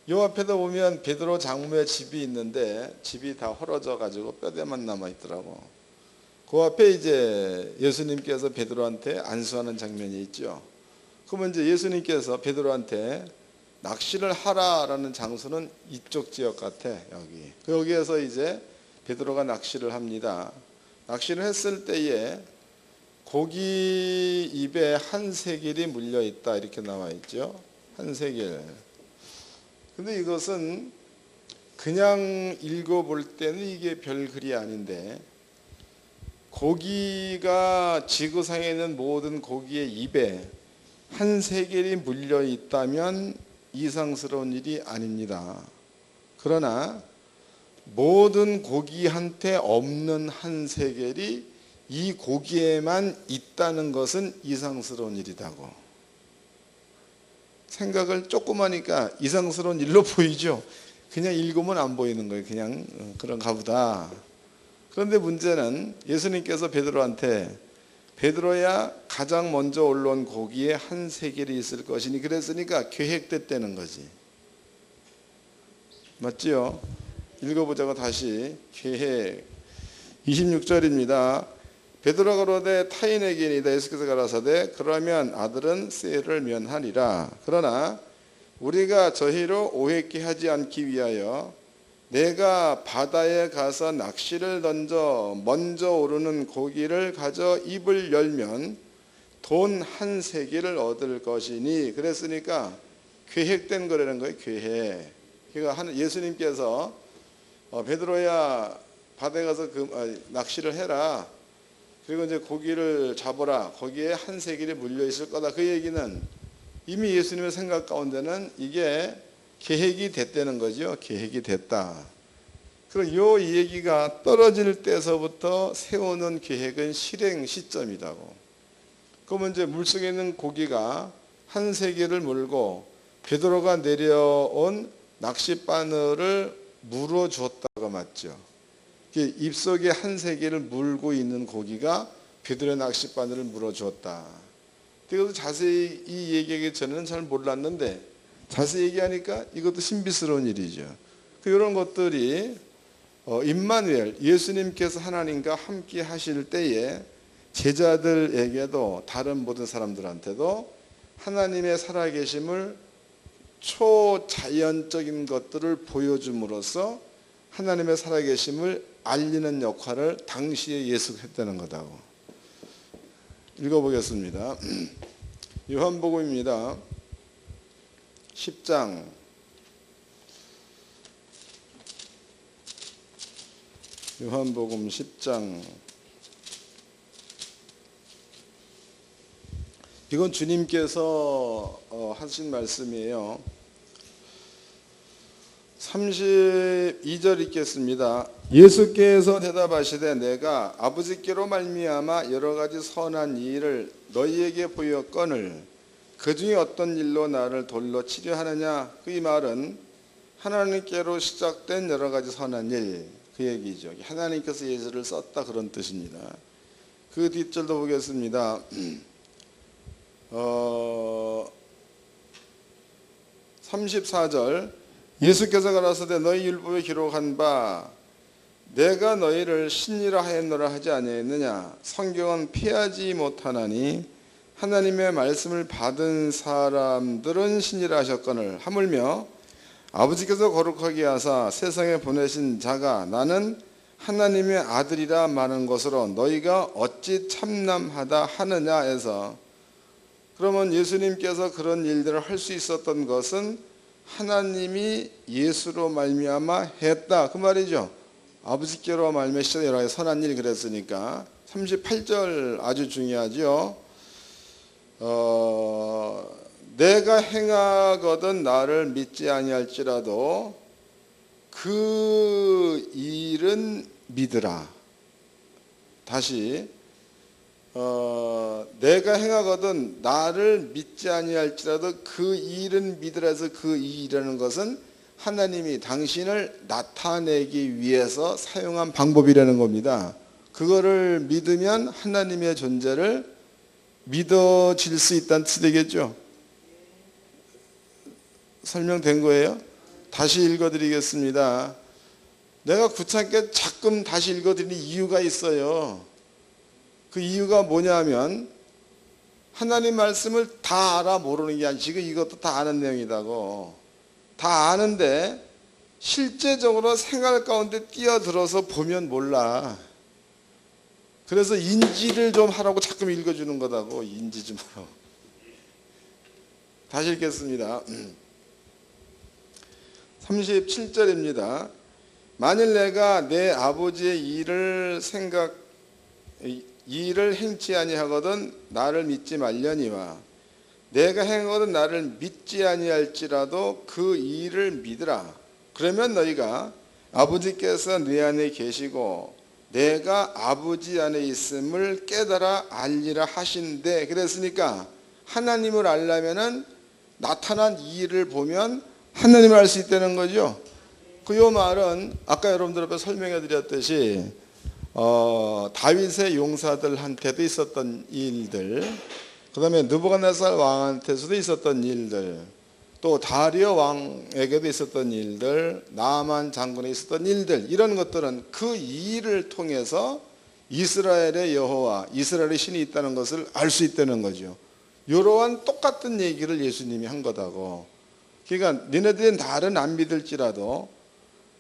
요 앞에도 보면 베드로 장모의 집이 있는데 집이 다 헐어져 가지고 뼈대만 남아 있더라고. 그 앞에 이제 예수님께서 베드로한테 안수하는 장면이 있죠. 그 그러면 이제 예수님께서 베드로한테 낚시를 하라라는 장소는 이쪽 지역 같아. 여기에서 이제 베드로가 낚시를 합니다. 낚시를 했을 때에 고기 입에 한 세겔이 물려 있다 이렇게 나와 있죠. 한 세겔. 근데 이것은 그냥 읽어볼 때는 이게 별 글이 아닌데, 고기가 지구상에 있는 모든 고기의 입에 한 세겔이 물려 있다면 이상스러운 일이 아닙니다. 그러나 모든 고기한테 없는 한 세겔이 이 고기에만 있다는 것은 이상스러운 일이라고. 생각을 조금 하니까 이상스러운 일로 보이죠. 그냥 읽으면 안 보이는 거예요. 그냥 그런가 보다. 그런데 문제는 예수님께서 베드로한테 베드로야 가장 먼저 올라온 고기에 한 세겔이 있을 것이니 그랬으니까 계획됐다는 거지. 맞지요? 읽어보자고 다시. 계획. 26절입니다. 베드로가 가로되 타인에게니이다. 예수께서 가라사대 그러면 아들은 쇠를 면하리라. 그러나 우리가 저희로 오해케 하지 않기 위하여 내가 바다에 가서 낚시를 던져 먼저 오르는 고기를 가져 입을 열면 돈 한 세겔을 얻을 것이니. 그랬으니까 계획된 거라는 거예요. 계획. 그러니까 예수님께서 베드로야 바다에 가서 낚시를 해라. 그리고 이제 고기를 잡아라. 거기에 한 세겔이 물려 있을 거다. 그 얘기는 이미 예수님의 생각 가운데는 이게 계획이 됐다는 거죠. 계획이 됐다. 그리고 이 얘기가 떨어질 때서부터 세우는 계획은 실행 시점이라고. 그러면 이제 물속에 있는 고기가 한 세겔을 물고 베드로가 내려온 낚싯바늘을 물어 주었다가 맞죠. 입속에 한 세겔을 물고 있는 고기가 베드로의 낚싯바늘을 물어 주었다. 그래서 자세히 이 얘기하기 전에는 잘 몰랐는데 자세히 얘기하니까 이것도 신비스러운 일이죠. 이런 것들이 임마누엘, 예수님께서 하나님과 함께 하실 때에 제자들에게도 다른 모든 사람들한테도 하나님의 살아계심을 초자연적인 것들을 보여줌으로써 하나님의 살아계심을 알리는 역할을 당시에 예수가 했다는 거다고. 읽어보겠습니다. 요한복음입니다. 10장 요한복음 10장. 이건 주님께서 하신 말씀이에요. 32절 읽겠습니다. 예수께서 대답하시되 내가 아버지께로 말미암아 여러 가지 선한 일을 너희에게 보였거늘 그 중에 어떤 일로 나를 돌로 치려 하느냐. 그 이 말은 하나님께로 시작된 여러 가지 선한 일, 그 얘기죠. 하나님께서 예수를 썼다 그런 뜻입니다. 그 뒷절도 보겠습니다. 34절 예수께서 가라사대 너희 율법에 기록한 바 내가 너희를 신이라 하였노라 하지 아니하였느냐. 성경은 피하지 못하나니 하나님의 말씀을 받은 사람들은 신이라 하셨거늘 하물며 아버지께서 거룩하게 하사 세상에 보내신 자가 나는 하나님의 아들이라 말하는 것으로 너희가 어찌 참남하다 하느냐 해서, 그러면 예수님께서 그런 일들을 할 수 있었던 것은 하나님이 예수로 말미암아 했다 그 말이죠. 아버지께로 말미암아 여러 가지 선한 일 그랬으니까. 38절 아주 중요하죠. 내가 행하거든 나를 믿지 아니할지라도 그 일은 믿으라. 다시 내가 행하거든 나를 믿지 아니할지라도 그 일은 믿으라 해서 그 일이라는 것은 하나님이 당신을 나타내기 위해서 사용한 방법이라는 겁니다. 그거를 믿으면 하나님의 존재를 믿어질 수 있다는 뜻이겠죠. 설명된 거예요? 다시 읽어드리겠습니다. 내가 구창께 자꾸 다시 읽어드리는 이유가 있어요. 그 이유가 뭐냐면 하나님 말씀을 다 알아 모르는 게 아니고 지금 이것도 다 아는 내용이다고. 다 아는데 실제적으로 생활 가운데 뛰어들어서 보면 몰라. 그래서 인지를 좀 하라고 자꾸 읽어주는 거다고. 인지 좀 하라고. 다시 읽겠습니다. 37절입니다. 만일 내가 내 아버지의 일을 행치 아니하거든 나를 믿지 말려니와 내가 행하거든 나를 믿지 아니할지라도 그 일을 믿으라. 그러면 너희가 아버지께서 내 안에 계시고 내가 아버지 안에 있음을 깨달아 알리라 하신대. 그랬으니까 하나님을 알려면은 나타난 이 일을 보면 하나님을 알 수 있다는 거죠. 그 요 말은 아까 여러분들 앞에 설명해 드렸듯이 다윗의 용사들한테도 있었던 일들, 그 다음에 느부갓네살 왕한테서도 있었던 일들, 또 다리오 왕에게도 있었던 일들, 나아만 장군에 있었던 일들, 이런 것들은 그 일을 통해서 이스라엘의 여호와, 이스라엘의 신이 있다는 것을 알 수 있다는 거죠. 이러한 똑같은 얘기를 예수님이 한 거다고. 그러니까 너네들은 나를 안 믿을지라도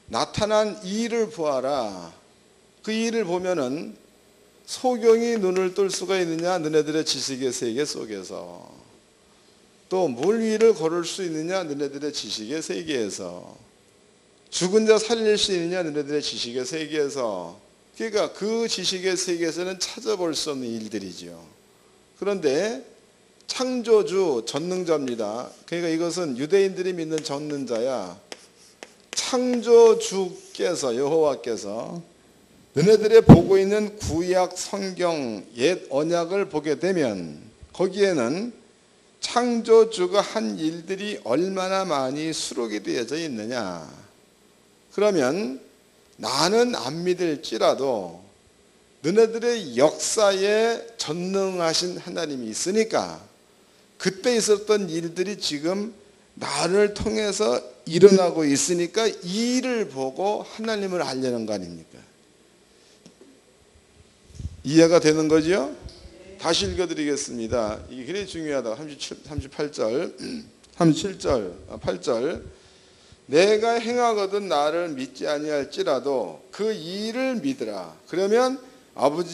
나타난 이 일을 보아라. 그 일을 보면은 소경이 눈을 뜰 수가 있느냐? 너네들의 지식의 세계 속에서. 또 물 위를 걸을 수 있느냐? 너네들의 지식의 세계에서. 죽은 자 살릴 수 있느냐? 너네들의 지식의 세계에서. 그러니까 그 지식의 세계에서는 찾아볼 수 없는 일들이죠. 그런데 창조주 전능자입니다. 그러니까 이것은 유대인들이 믿는 전능자야. 창조주께서, 여호와께서 너네들의 보고 있는 구약 성경 옛 언약을 보게 되면 거기에는 창조주가 한 일들이 얼마나 많이 수록이 되어져 있느냐. 그러면 나는 안 믿을지라도 너네들의 역사에 전능하신 하나님이 있으니까 그때 있었던 일들이 지금 나를 통해서 일어나고 있으니까 이 일을 보고 하나님을 알려는 거 아닙니까? 이해가 되는 거죠? 다시 읽어드리겠습니다. 이게 굉장히 중요하다. 38절, 8절. 내가 행하거든 나를 믿지 아니할지라도 그 일을 믿으라. 그러면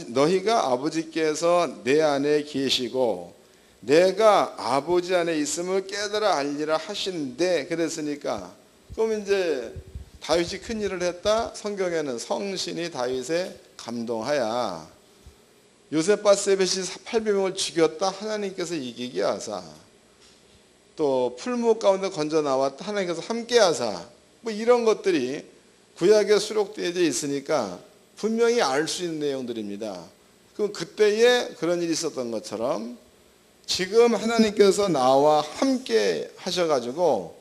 너희가 아버지께서 내 안에 계시고 내가 아버지 안에 있음을 깨달아 알리라 하신대. 그랬으니까 그럼 이제 다윗이 큰 일을 했다. 성경에는 성신이 다윗에 감동하여 요셉바세벳이 800명을 죽였다. 하나님께서 이기게 하사. 또 풀무 가운데 건져 나왔다. 하나님께서 함께 하사. 뭐 이런 것들이 구약에 수록되어 있으니까 분명히 알 수 있는 내용들입니다. 그럼 그때에 그런 일이 있었던 것처럼 지금 하나님께서 나와 함께 하셔가지고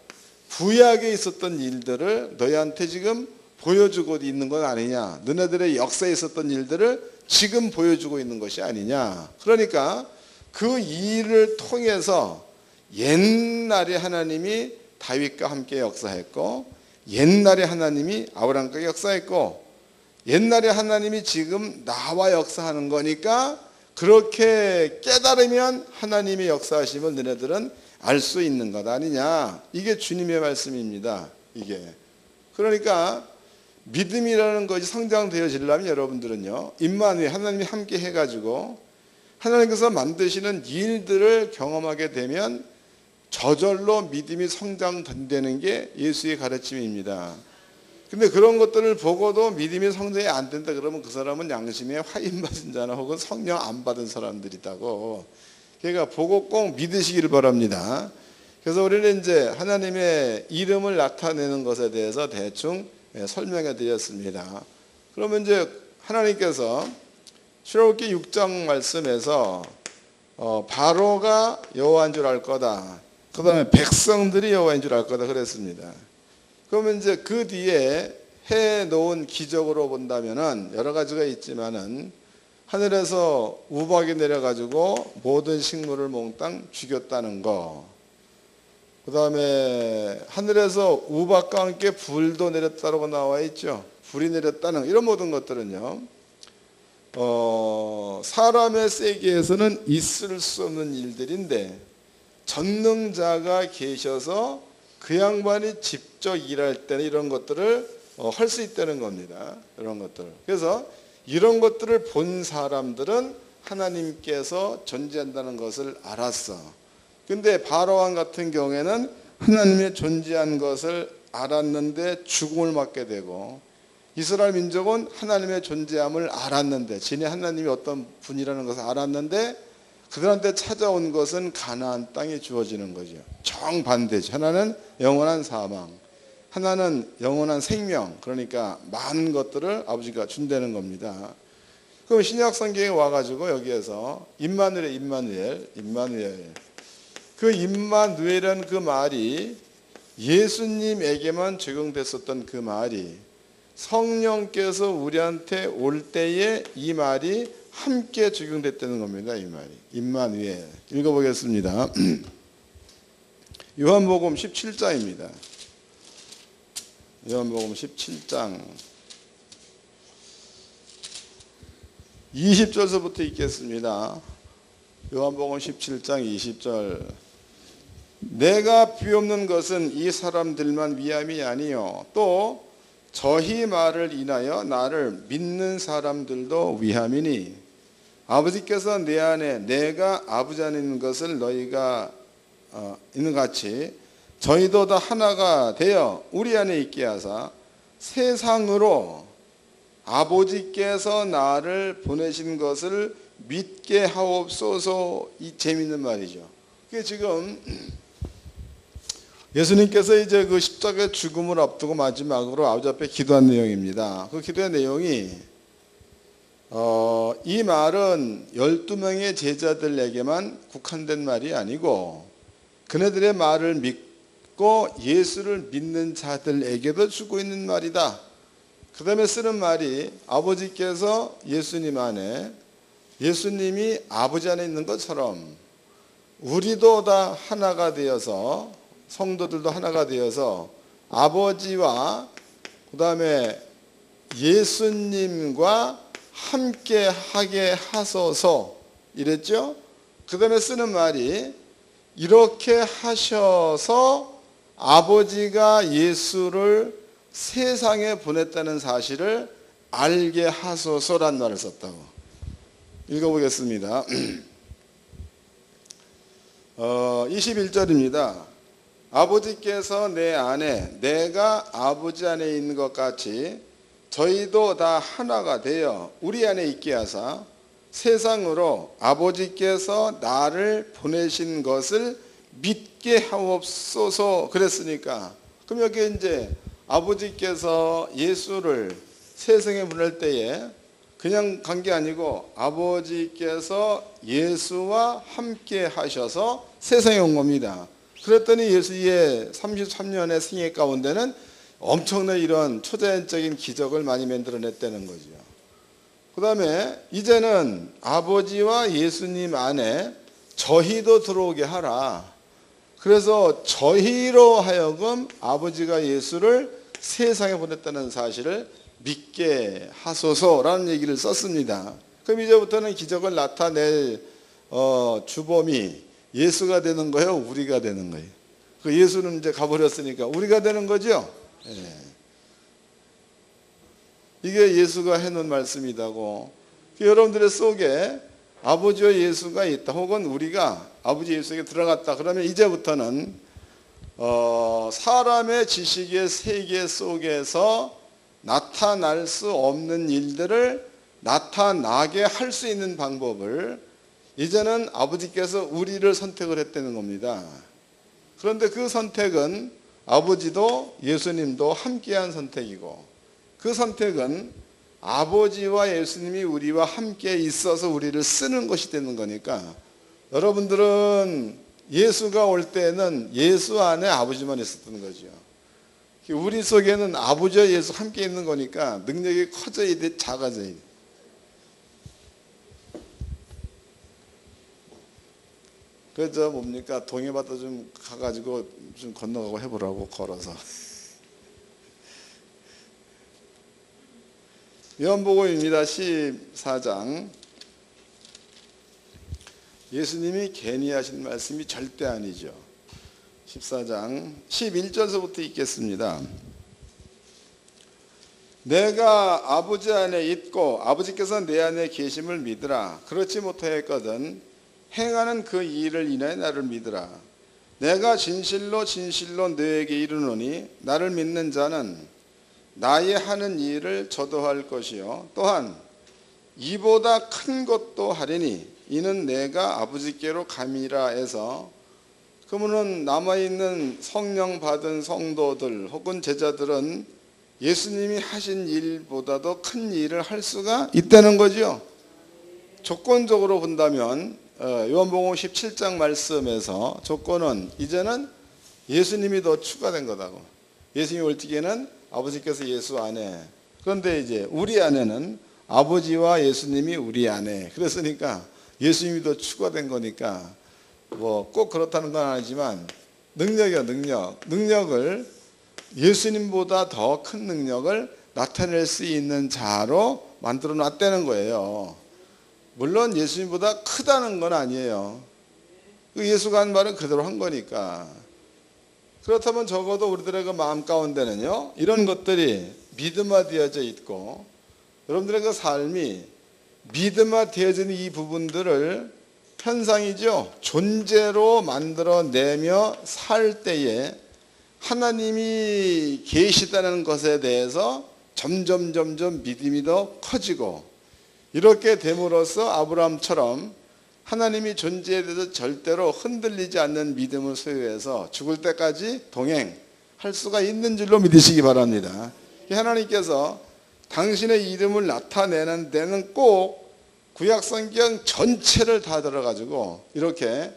구약에 있었던 일들을 너희한테 지금 보여주고 있는 건 아니냐. 너네들의 역사에 있었던 일들을 지금 보여주고 있는 것이 아니냐. 그러니까 그 일을 통해서 옛날에 하나님이 다윗과 함께 역사했고 옛날에 하나님이 아브라함과 역사했고 옛날에 하나님이 지금 나와 역사하는 거니까 그렇게 깨달으면 하나님의 역사하심을 너네들은 알 수 있는 것 아니냐. 이게 주님의 말씀입니다. 이게. 그러니까 믿음이라는 것이 성장되어지려면 여러분들은요, 임마누엘 하나님이 함께 해가지고 하나님께서 만드시는 일들을 경험하게 되면 저절로 믿음이 성장된다는 게 예수의 가르침입니다. 근데 그런 것들을 보고도 믿음이 성장이 안 된다 그러면 그 사람은 양심에 화인 받은 자나 혹은 성령 안 받은 사람들이다고. 그러니까 보고 꼭 믿으시기를 바랍니다. 그래서 우리는 이제 하나님의 이름을 나타내는 것에 대해서 대충 설명해 드렸습니다. 그러면 이제 하나님께서 출애굽기 6장 말씀에서 바로가 여호와인 줄 알 거다. 그 다음에 백성들이 여호와인 줄 알 거다 그랬습니다. 그러면 이제 그 뒤에 해 놓은 기적으로 본다면은 여러 가지가 있지만은 하늘에서 우박이 내려가지고 모든 식물을 몽땅 죽였다는 거. 그 다음에 하늘에서 우박과 함께 불도 내렸다고 나와 있죠. 불이 내렸다는 이런 모든 것들은요. 사람의 세계에서는 있을 수 없는 일들인데 전능자가 계셔서 그 양반이 직접 일할 때는 이런 것들을 할 수 있다는 겁니다. 이런 것들. 그래서 이런 것들을 본 사람들은 하나님께서 존재한다는 것을 알았어. 근데 바로왕 같은 경우에는 하나님의 존재한 것을 알았는데 죽음을 맞게 되고, 이스라엘 민족은 하나님의 존재함을 알았는데, 진의 하나님이 어떤 분이라는 것을 알았는데 그들한테 찾아온 것은 가나안 땅이 주어지는 거죠. 정반대죠. 하나는 영원한 사망, 하나는 영원한 생명. 그러니까 많은 것들을 아버지가 준다는 겁니다. 그럼 신약 성경에 와가지고 여기에서 임마누엘, 그 임마누엘이라는 그 말이 예수님에게만 적용됐었던 그 말이 성령께서 우리한테 올 때에 이 말이 함께 적용됐다는 겁니다. 이 말이 임마누엘. 읽어보겠습니다. 요한복음 17장입니다. 요한복음 17장 20절서부터 읽겠습니다. 요한복음 17장 20절. 내가 비옵는 것은 이 사람들만 위함이 아니요 또 저희 말을 인하여 나를 믿는 사람들도 위함이니, 아버지께서 내 안에 내가 아버지 안에 있는 것을 너희가 있는 같이 저희도 다 하나가 되어 우리 안에 있게 하사 세상으로 아버지께서 나를 보내신 것을 믿게 하옵소서. 이 재미있는 말이죠. 그게 지금 예수님께서 이제 그 십자가의 죽음을 앞두고 마지막으로 아버지 앞에 기도한 내용입니다. 그 기도의 내용이 이 말은 12명의 제자들에게만 국한된 말이 아니고 그네들의 말을 믿고 예수를 믿는 자들에게도 주고 있는 말이다. 그 다음에 쓰는 말이 아버지께서 예수님 안에, 예수님이 아버지 안에 있는 것처럼 우리도 다 하나가 되어서, 성도들도 하나가 되어서 아버지와 그 다음에 예수님과 함께 하게 하소서 이랬죠. 그 다음에 쓰는 말이 이렇게 하셔서 아버지가 예수를 세상에 보냈다는 사실을 알게 하소서란 말을 썼다고. 읽어보겠습니다. 21절입니다. 아버지께서 내 안에 내가 아버지 안에 있는 것 같이 저희도 다 하나가 되어 우리 안에 있게 하사 세상으로 아버지께서 나를 보내신 것을 믿게 하옵소서 그랬으니까, 그럼 여기 이제 아버지께서 예수를 세상에 보낼 때에 그냥 간 게 아니고 아버지께서 예수와 함께 하셔서 세상에 온 겁니다. 그랬더니 예수의 33년의 생애 가운데는 엄청난 이런 초자연적인 기적을 많이 만들어냈다는 거죠. 그 다음에 이제는 아버지와 예수님 안에 저희도 들어오게 하라. 그래서 저희로 하여금 아버지가 예수를 세상에 보냈다는 사실을 믿게 하소서라는 얘기를 썼습니다. 그럼 이제부터는 기적을 나타낼 주범이 예수가 되는 거예요? 우리가 되는 거예요? 그 예수는 이제 가버렸으니까 우리가 되는 거죠? 예. 이게 예수가 해놓은 말씀이라고. 여러분들의 속에 아버지와 예수가 있다, 혹은 우리가 아버지 예수에게 들어갔다 그러면 이제부터는 사람의 지식의 세계 속에서 나타날 수 없는 일들을 나타나게 할 수 있는 방법을 이제는 아버지께서 우리를 선택을 했다는 겁니다. 그런데 그 선택은 아버지도 예수님도 함께한 선택이고, 그 선택은 아버지와 예수님이 우리와 함께 있어서 우리를 쓰는 것이 되는 거니까, 여러분들은 예수가 올 때는 예수 안에 아버지만 있었던 거죠. 우리 속에는 아버지와 예수 함께 있는 거니까 능력이 커져야 돼, 작아져야 돼. 그래서 뭡니까? 동해바다 좀 가가지고 좀 건너가고 해보라고, 걸어서. 요한복음입니다. 14장. 예수님이 괜히 하신 말씀이 절대 아니죠. 14장 11절서부터 읽겠습니다. 내가 아버지 안에 있고 아버지께서 내 안에 계심을 믿으라. 그렇지 못하였거든 행하는 그 일을 인하여 나를 믿으라. 내가 진실로 진실로 너에게 이르노니 나를 믿는 자는 나의 하는 일을 저도 할 것이요 또한 이보다 큰 것도 하리니 이는 내가 아버지께로 감이라 해서, 그러면 남아있는 성령 받은 성도들 혹은 제자들은 예수님이 하신 일보다도 큰 일을 할 수가 있다는 거죠. 조건적으로 본다면 요한복음 17장 말씀에서 조건은 이제는 예수님이 더 추가된 거다고. 예수님이 올 적에는 아버지께서 예수 안에, 그런데 이제 우리 안에는 아버지와 예수님이 우리 안에, 그랬으니까 예수님이 더 추가된 거니까 뭐 꼭 그렇다는 건 아니지만 능력이야, 능력을 예수님보다 더 큰 능력을 나타낼 수 있는 자로 만들어 놨다는 거예요. 물론 예수님보다 크다는 건 아니에요. 예수가 한 말은 그대로 한 거니까. 그렇다면 적어도 우리들의 그 마음 가운데는요, 이런 것들이 믿음화되어져 있고, 여러분들의 그 삶이 믿음화되어진 이 부분들을 현상이죠, 존재로 만들어내며 살 때에 하나님이 계시다는 것에 대해서 점점 믿음이 더 커지고, 이렇게 됨으로써 아브라함처럼 하나님이 존재에 대해서 절대로 흔들리지 않는 믿음을 소유해서 죽을 때까지 동행할 수가 있는 줄로 믿으시기 바랍니다. 하나님께서 당신의 이름을 나타내는 데는 꼭 구약성경 전체를 다 들어가지고 이렇게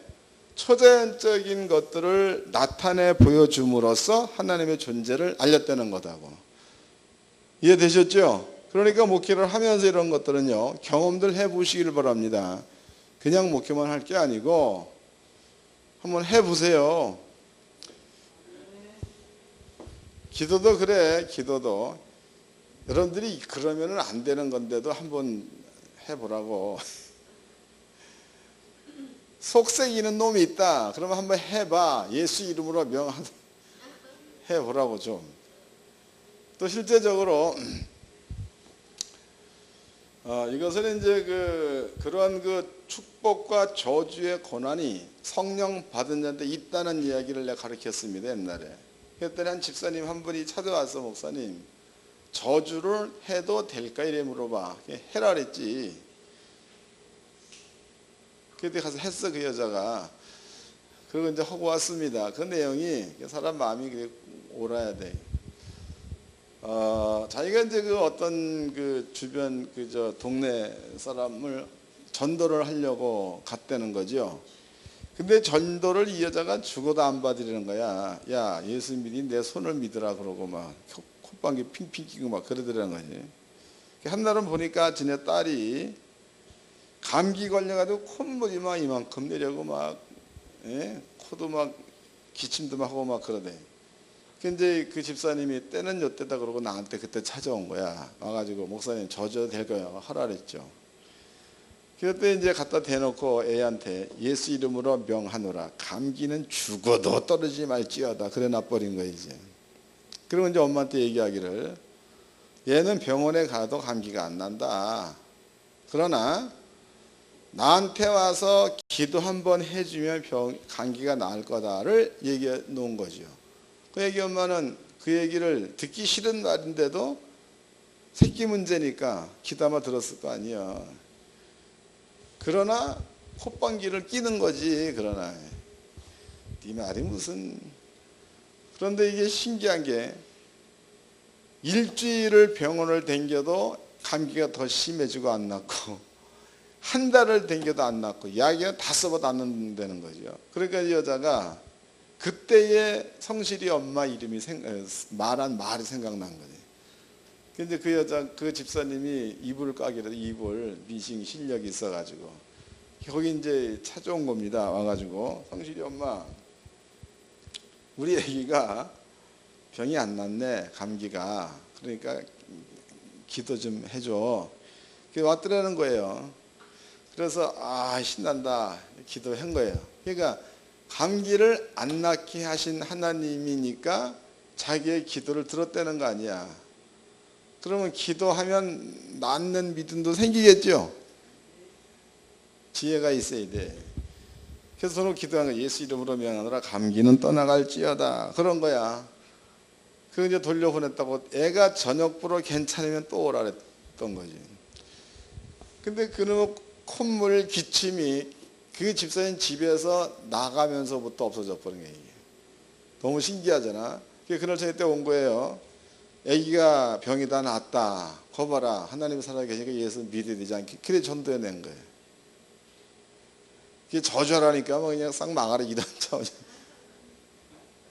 초자연적인 것들을 나타내 보여줌으로써 하나님의 존재를 알렸다는 거다고. 이해되셨죠? 그러니까 목회를 하면서 이런 것들은요, 경험들 해보시기를 바랍니다. 그냥 목회만 할 게 아니고 한번 해보세요. 기도도 그래, 기도도. 여러분들이 그러면 안 되는 건데도 한번 해보라고. 속색이는 놈이 있다. 그러면 한번 해봐. 예수 이름으로 명하다. 해보라고 좀. 또 실제적으로 이것은 이제 그러한 그 축복과 저주의 고난이 성령 받은 자한테 있다는 이야기를 내가 가르쳤습니다, 옛날에. 그랬더니 한 집사님 한 분이 찾아와서, 목사님, 저주를 해도 될까? 이래 물어봐. 해라 그랬지. 그때 가서 했어, 그 여자가. 그리고 이제 하고 왔습니다. 그 내용이 사람 마음이 그래 옳아야 돼. 자기가 이제 그 어떤 그 주변 동네 사람을 전도를 하려고 갔다는 거죠. 근데 전도를 이 여자가 죽어도 안 받으려는 거야. 야, 예수 믿니? 내 손을 믿으라 그러고 막 콧방귀 핑핑 끼고 막 그러더라는 거지. 한날은 보니까 지네 딸이 감기 걸려가지고 콧물이 막 이만큼 내려고 막, 코도 막 기침도 막 하고 막 그러대. 근데 그 집사님이 때는 요때다 그러고 나한테 그때 찾아온 거야. 와가지고, 목사님 저주 될 거야 하라 그랬죠. 그때 이제 갖다 대놓고 애한테 예수 이름으로 명하노라. 감기는 죽어도 떨어지지 말지어다. 그래 놔버린 거야 이제. 그리고 이제 엄마한테 얘기하기를, 얘는 병원에 가도 감기가 안 난다. 그러나 나한테 와서 기도 한번 해주면 감기가 나을 거다를 얘기해 놓은 거죠. 그 애기 엄마는 그 얘기를 듣기 싫은 말인데도 새끼 문제니까 귀담아 들었을 거 아니야. 그러나 콧방귀를 끼는 거지. 그러나 네 말이 무슨. 그런데 이게 신기한 게, 일주일을 병원을 댕겨도 감기가 더 심해지고 안 낫고, 한 달을 댕겨도 안 낫고, 약이 다 써봐도 안 낫는다는 거죠. 그러니까 이 여자가 그때의 성실이 엄마 이름이 말한 말이 생각난 거지. 근데 그 여자, 그 집사님이 이불을 까기라도 이불 미싱 실력이 있어가지고 거기 이제 찾아온 겁니다. 와가지고, 성실이 엄마, 우리 애기가 병이 안 났네, 감기가. 그러니까 기도 좀 해줘. 그게 왔더라는 거예요. 그래서 신난다 기도한 거예요. 그러니까 감기를 안 낫게 하신 하나님이니까 자기의 기도를 들었다는 거 아니야. 그러면 기도하면 낫는 믿음도 생기겠죠. 지혜가 있어야 돼. 그래서 서로 기도한 거야. 예수 이름으로 명하노라 감기는 떠나갈지어다. 그런 거야. 그거 이제 돌려보냈다고 애가 저녁부로 괜찮으면 또 오라 그랬던 거지. 근데 그놈의 콧물 기침이 그 집사님 집에서 나가면서부터 없어져 버린 거예요. 너무 신기하잖아. 그날 저녁 때 온 거예요. 애기가 병이 다 낫다. 거봐라. 하나님 살아계시니까 예수 믿어야 되지 않게. 그래 전도해낸 거예요. 그게 저주하라니까 그냥 싹 망하라 이런 차원.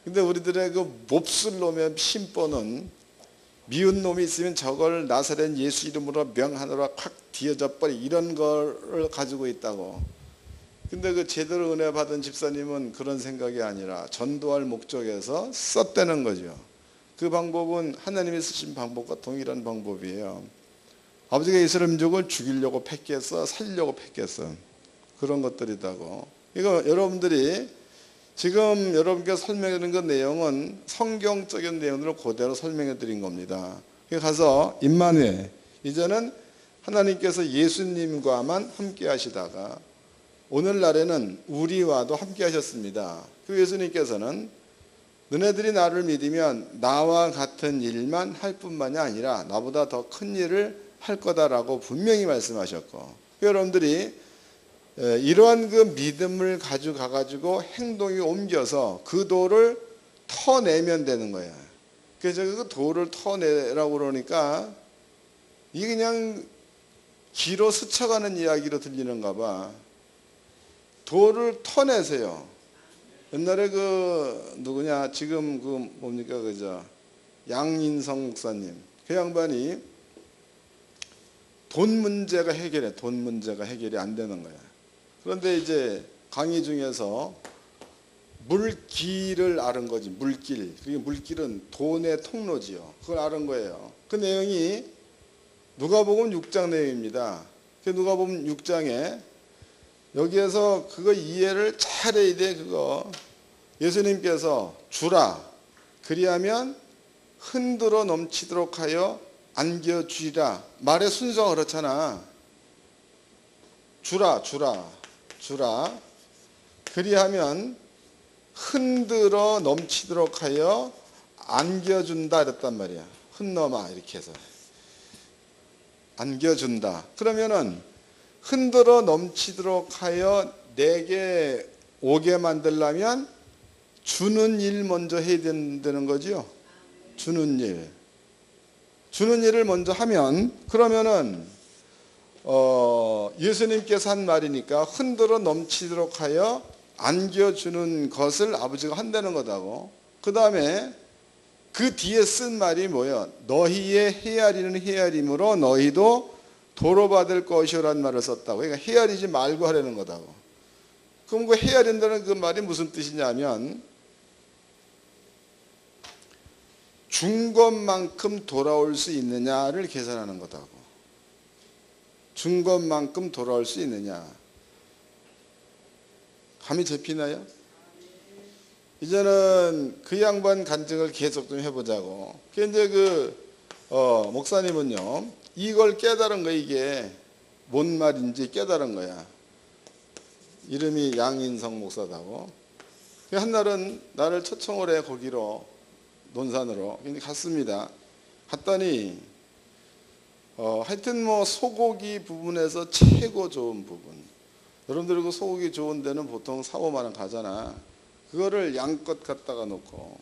근데 우리들의 그 몹쓸 놈의 심보는 미운 놈이 있으면 저걸 나사렛 예수 이름으로 명하노라 확 뒤어져 버리 이런 걸 가지고 있다고. 근데 그 제대로 은혜 받은 집사님은 그런 생각이 아니라 전도할 목적에서 썼다는 거죠. 그 방법은 하나님이 쓰신 방법과 동일한 방법이에요. 아버지가 이스라엘 민족을 죽이려고 폐기했어, 살리려고 폐기했어. 그런 것들이다고. 이거 여러분들이 지금 여러분께 설명해 드린 그 내용은 성경적인 내용으로 그대로 설명해 드린 겁니다. 가서 임마누엘, 이제는 하나님께서 예수님과만 함께 하시다가 오늘날에는 우리와도 함께 하셨습니다. 그 예수님께서는 너네들이 나를 믿으면 나와 같은 일만 할 뿐만이 아니라 나보다 더 큰 일을 할 거다라고 분명히 말씀하셨고, 여러분들이 이러한 그 믿음을 가지고 가지고 행동이 옮겨서 그 도를 터내면 되는 거야. 그래서 그 도를 터내라고 그러니까 이게 그냥 기로 스쳐가는 이야기로 들리는가 봐. 도를 터내세요. 옛날에 그 누구냐 지금 그 뭡니까 그저 양인성 목사님, 그 양반이 돈 문제가 해결이 안 되는 거야. 그런데 이제 강의 중에서 물길을 앓은 거지. 물길. 그게 물길은 돈의 통로지요. 그걸 앓은 거예요. 그 내용이 누가복음 6장 내용입니다. 그 누가복음 6장에 여기에서 그거 이해를 잘해야 돼. 그거 예수님께서 주라 그리하면 흔들어 넘치도록 하여 안겨주리라. 말의 순서가 그렇잖아. 주라 그리하면 흔들어 넘치도록 하여 안겨준다 이랬단 말이야. 흔넘아 이렇게 해서 안겨준다. 그러면은 흔들어 넘치도록 하여 내게 오게 만들려면 주는 일 먼저 해야 된다는 거죠. 주는 일을 먼저 하면 그러면은 예수님께서 한 말이니까 흔들어 넘치도록 하여 안겨주는 것을 아버지가 한다는 거다고. 그 다음에 그 뒤에 쓴 말이 뭐예요? 너희의 헤아리는 헤아림으로 너희도 도로받을 것이라는 말을 썼다고. 그러니까 헤아리지 말고 하려는 거다고. 그럼 그 헤아린다는 그 말이 무슨 뜻이냐면 준 것만큼 돌아올 수 있느냐를 계산하는 거다고. 준 것만큼 돌아올 수 있느냐. 감이 잡히나요? 이제는 그 양반 간증을 계속 좀 해보자고. 이제 목사님은요, 이걸 깨달은 거야. 이게 뭔 말인지 깨달은 거야. 이름이 양인성 목사다고. 한날은 나를 초청을 해 거기로 논산으로 갔습니다. 갔더니 하여튼 뭐 소고기 부분에서 최고 좋은 부분. 여러분들 그 소고기 좋은 데는 보통 4, 5만 원 가잖아. 그거를 양껏 갖다가 놓고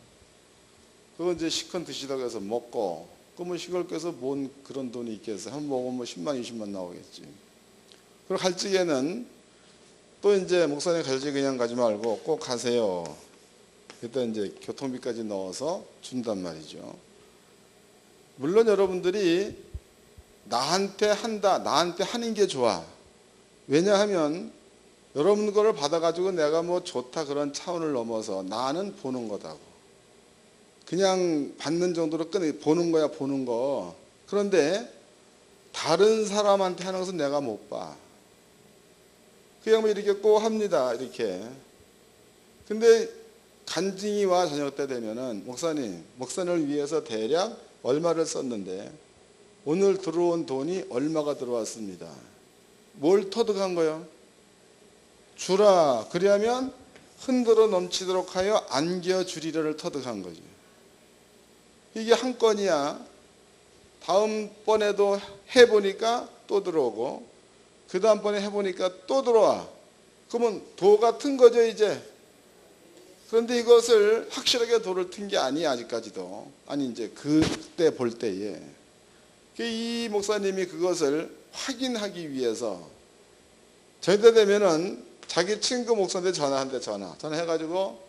그거 이제 시컨 드시다고 해서 먹고 그러면 시골께서 뭔 그런 돈이 있겠어. 한번 먹으면 10만 20만 나오겠지. 그리고 갈 적에는 또 이제 목사님 갈 적에 그냥 가지 말고 꼭 가세요. 그때 이제 교통비까지 넣어서 준단 말이죠. 물론 여러분들이 나한테 한다, 나한테 하는 게 좋아. 왜냐하면 여러분 거를 받아가지고 내가 뭐 좋다 그런 차원을 넘어서 나는 보는 거다고. 그냥 받는 정도로 보는 거야, 보는 거. 그런데 다른 사람한테 하는 것은 내가 못 봐. 그냥 뭐 이렇게 꼭 합니다. 이렇게. 근데 간증이와 저녁 때 되면은 목사님을 위해서 대략 얼마를 썼는데 오늘 들어온 돈이 얼마가 들어왔습니다. 뭘 터득한 거요? 주라. 그리하면 흔들어 넘치도록 하여 안겨주리라를 터득한 거죠. 이게 한 건이야. 다음번에도 해보니까 또 들어오고 그 다음번에 해보니까 또 들어와. 그러면 도 같은 거죠 이제. 그런데 이것을 확실하게 도를 튼 게 아니야 아직까지도. 아니 이제 그때 볼 때에 이 목사님이 그것을 확인하기 위해서 저희때 되면은 자기 친구 목사한테 전화해가지고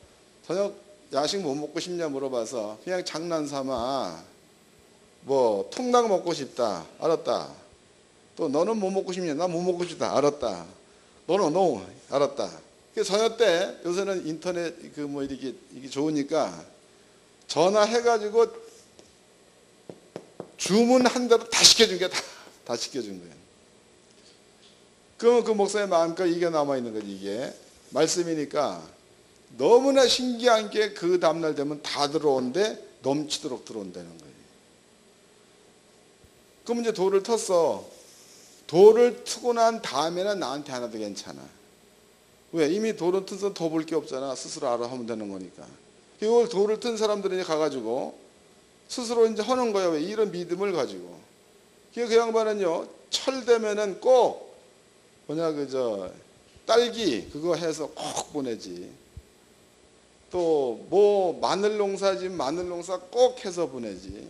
저녁 야식 뭐 먹고 싶냐 물어봐서 그냥 장난삼아 뭐 통닭 먹고 싶다. 알았다. 또 너는 뭐 먹고 싶냐? 나 뭐 먹고 싶다. 알았다. 너는 알았다. 저녁 때 요새는 인터넷 그 뭐 이게 좋으니까 전화해가지고 주문한 대로 다 시켜준 게 다 시켜준 거예요. 그러면 그 목사의 마음껏 이게 남아있는 거지. 이게 말씀이니까 너무나 신기한 게 그 다음날 되면 다 들어오는데 넘치도록 들어온다는 거예요. 그럼 이제 돌을 텄어. 돌을 트고 난 다음에는 나한테 하나도 괜찮아. 왜? 이미 돌을 트서 더 볼 게 없잖아. 스스로 알아 하면 되는 거니까. 이걸 돌을 튼 사람들은 이제 가가지고 스스로 이제 하는 거야. 왜? 이런 믿음을 가지고. 그 양반은요, 철 되면은 꼭 딸기 그거 해서 꼭 보내지. 또 뭐 마늘 농사지 마늘 농사 꼭 해서 보내지.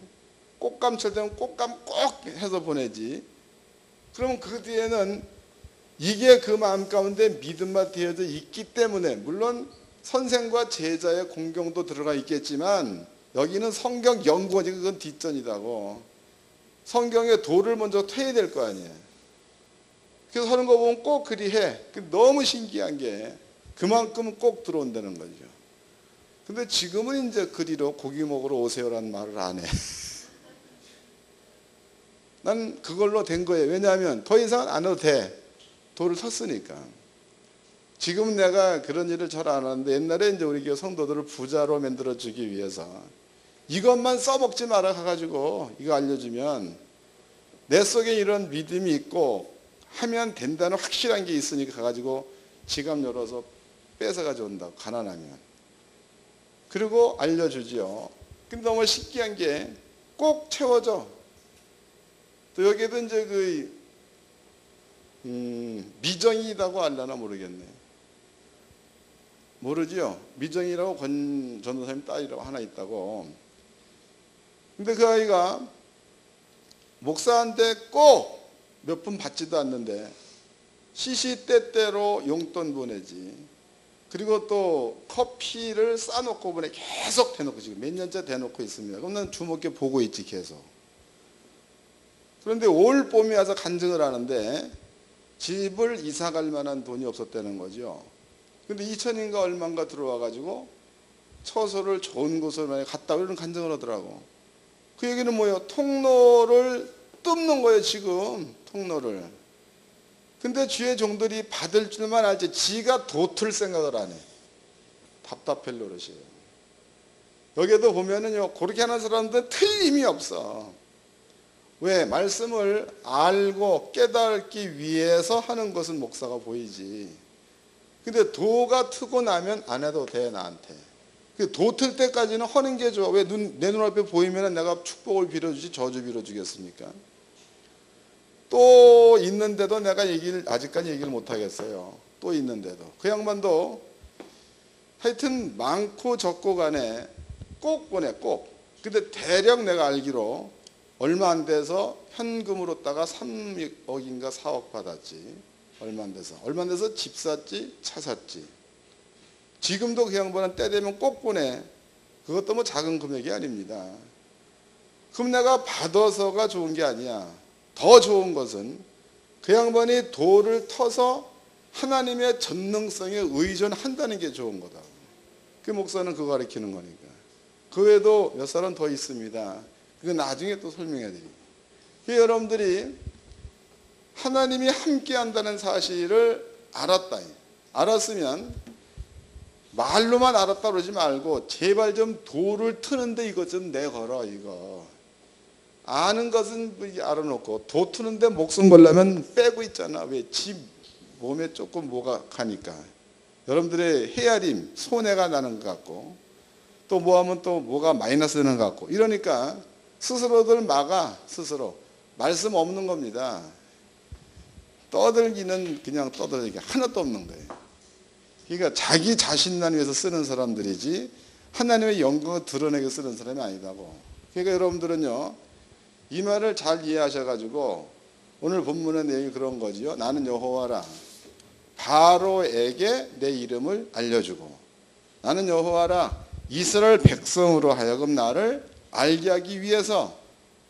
꽃감철 되면 꽃감 꼭 해서 보내지. 그러면 그 뒤에는 이게 그 마음 가운데 믿음만 되어져 있기 때문에 물론 선생과 제자의 공경도 들어가 있겠지만 여기는 성경 연구원이 그건 뒷전이다고. 성경에 도를 먼저 퇴야 될 거 아니에요. 그래서 하는 거 보면 꼭 그리해. 너무 신기한 게 그만큼 꼭 들어온다는 거죠. 근데 지금은 이제 그리로 고기 먹으러 오세요라는 말을 안 해. 난 그걸로 된 거예요. 왜냐하면 더 이상 안 해도 돼. 돌을 텄으니까. 지금은 내가 그런 일을 잘 안 하는데 옛날에 이제 우리 교회 성도들을 부자로 만들어주기 위해서 이것만 써먹지 말아 가지고 이거 알려주면 내 속에 이런 믿음이 있고 하면 된다는 확실한 게 있으니까 가가지고 지갑 열어서 뺏어가지고 온다고. 가난하면. 그리고 알려주지요. 근데 너무 신기한 게 꼭 채워져. 또 여기에도 이제 미정이라고 알려나 모르겠네. 모르지요. 미정이라고 권 전도사님 딸이라고 하나 있다고. 근데 그 아이가 목사한테 꼭 몇 푼 받지도 않는데 시시때때로 용돈 보내지. 그리고 또 커피를 싸놓고 보내. 계속 대놓고 지금 몇 년째 대놓고 있습니다. 그럼 난 주목해 보고 있지 계속. 그런데 올 봄에 와서 간증을 하는데 집을 이사 갈 만한 돈이 없었다는 거죠. 근데 2천인가 얼마인가 들어와 가지고 처소를 좋은 곳으로 갔다 이런 간증을 하더라고. 그 얘기는 뭐예요? 통로를 뚫는 거예요 지금. 통로를. 근데 주의 종들이 받을 줄만 알지 지가 도틀 생각을 안 해. 답답할 노릇이에요. 여기에도 보면은요, 그렇게 하는 사람들은 틀림이 없어. 왜? 말씀을 알고 깨닫기 위해서 하는 것은 목사가 보이지. 근데 도가 트고 나면 안 해도 돼, 나한테. 도 틀 때까지는 하는 게 좋아. 왜? 내 눈앞에 보이면 내가 축복을 빌어주지 저주 빌어주겠습니까? 또 있는데도 내가 아직까지 얘기를 못 하겠어요. 또 있는데도. 그 양반도 하여튼 많고 적고 간에 꼭 보내, 꼭. 근데 대략 내가 알기로 얼마 안 돼서 현금으로다가 3억인가 4억 받았지. 얼마 안 돼서 집 샀지, 차 샀지. 지금도 그 양반은 때 되면 꼭 보내. 그것도 뭐 작은 금액이 아닙니다. 그럼 내가 받아서가 좋은 게 아니야. 더 좋은 것은 그 양반이 도를 터서 하나님의 전능성에 의존한다는 게 좋은 거다. 그 목사는 그거 가르치는 거니까. 그 외에도 몇 사람 더 있습니다. 그거 나중에 또 설명해 드릴게요. 여러분들이 하나님이 함께 한다는 사실을 알았다. 알았으면 말로만 알았다 그러지 말고 제발 좀 도를 트는데 이것 좀 내걸어. 이거 아는 것은 알아놓고 도 트는데 목숨 걸려면 빼고 있잖아. 왜? 지 몸에 조금 뭐가 가니까. 여러분들의 헤아림 손해가 나는 것 같고 또 뭐하면 또 뭐가 마이너스 되는 것 같고 이러니까 스스로들 막아. 스스로 말씀 없는 겁니다. 떠들기는 그냥 떠들기 하나도 없는 거예요. 그러니까 자기 자신만 위해서 쓰는 사람들이지 하나님의 영광을 드러내게 쓰는 사람이 아니다고. 그러니까 여러분들은요 이 말을 잘 이해하셔가지고 오늘 본문의 내용이 그런 거지요. 나는 여호와라. 바로에게 내 이름을 알려주고 나는 여호와라. 이스라엘 백성으로 하여금 나를 알게 하기 위해서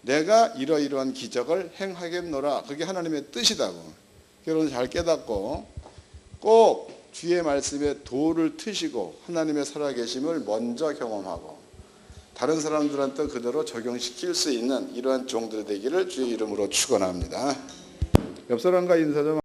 내가 이러이러한 기적을 행하겠노라. 그게 하나님의 뜻이다고. 여러분 잘 깨닫고 꼭 주의 말씀에 도를 트시고 하나님의 살아계심을 먼저 경험하고 다른 사람들한테 그대로 적용시킬 수 있는 이러한 종들이 되기를 주의 이름으로 축원합니다. 옆 사람과 인사 좀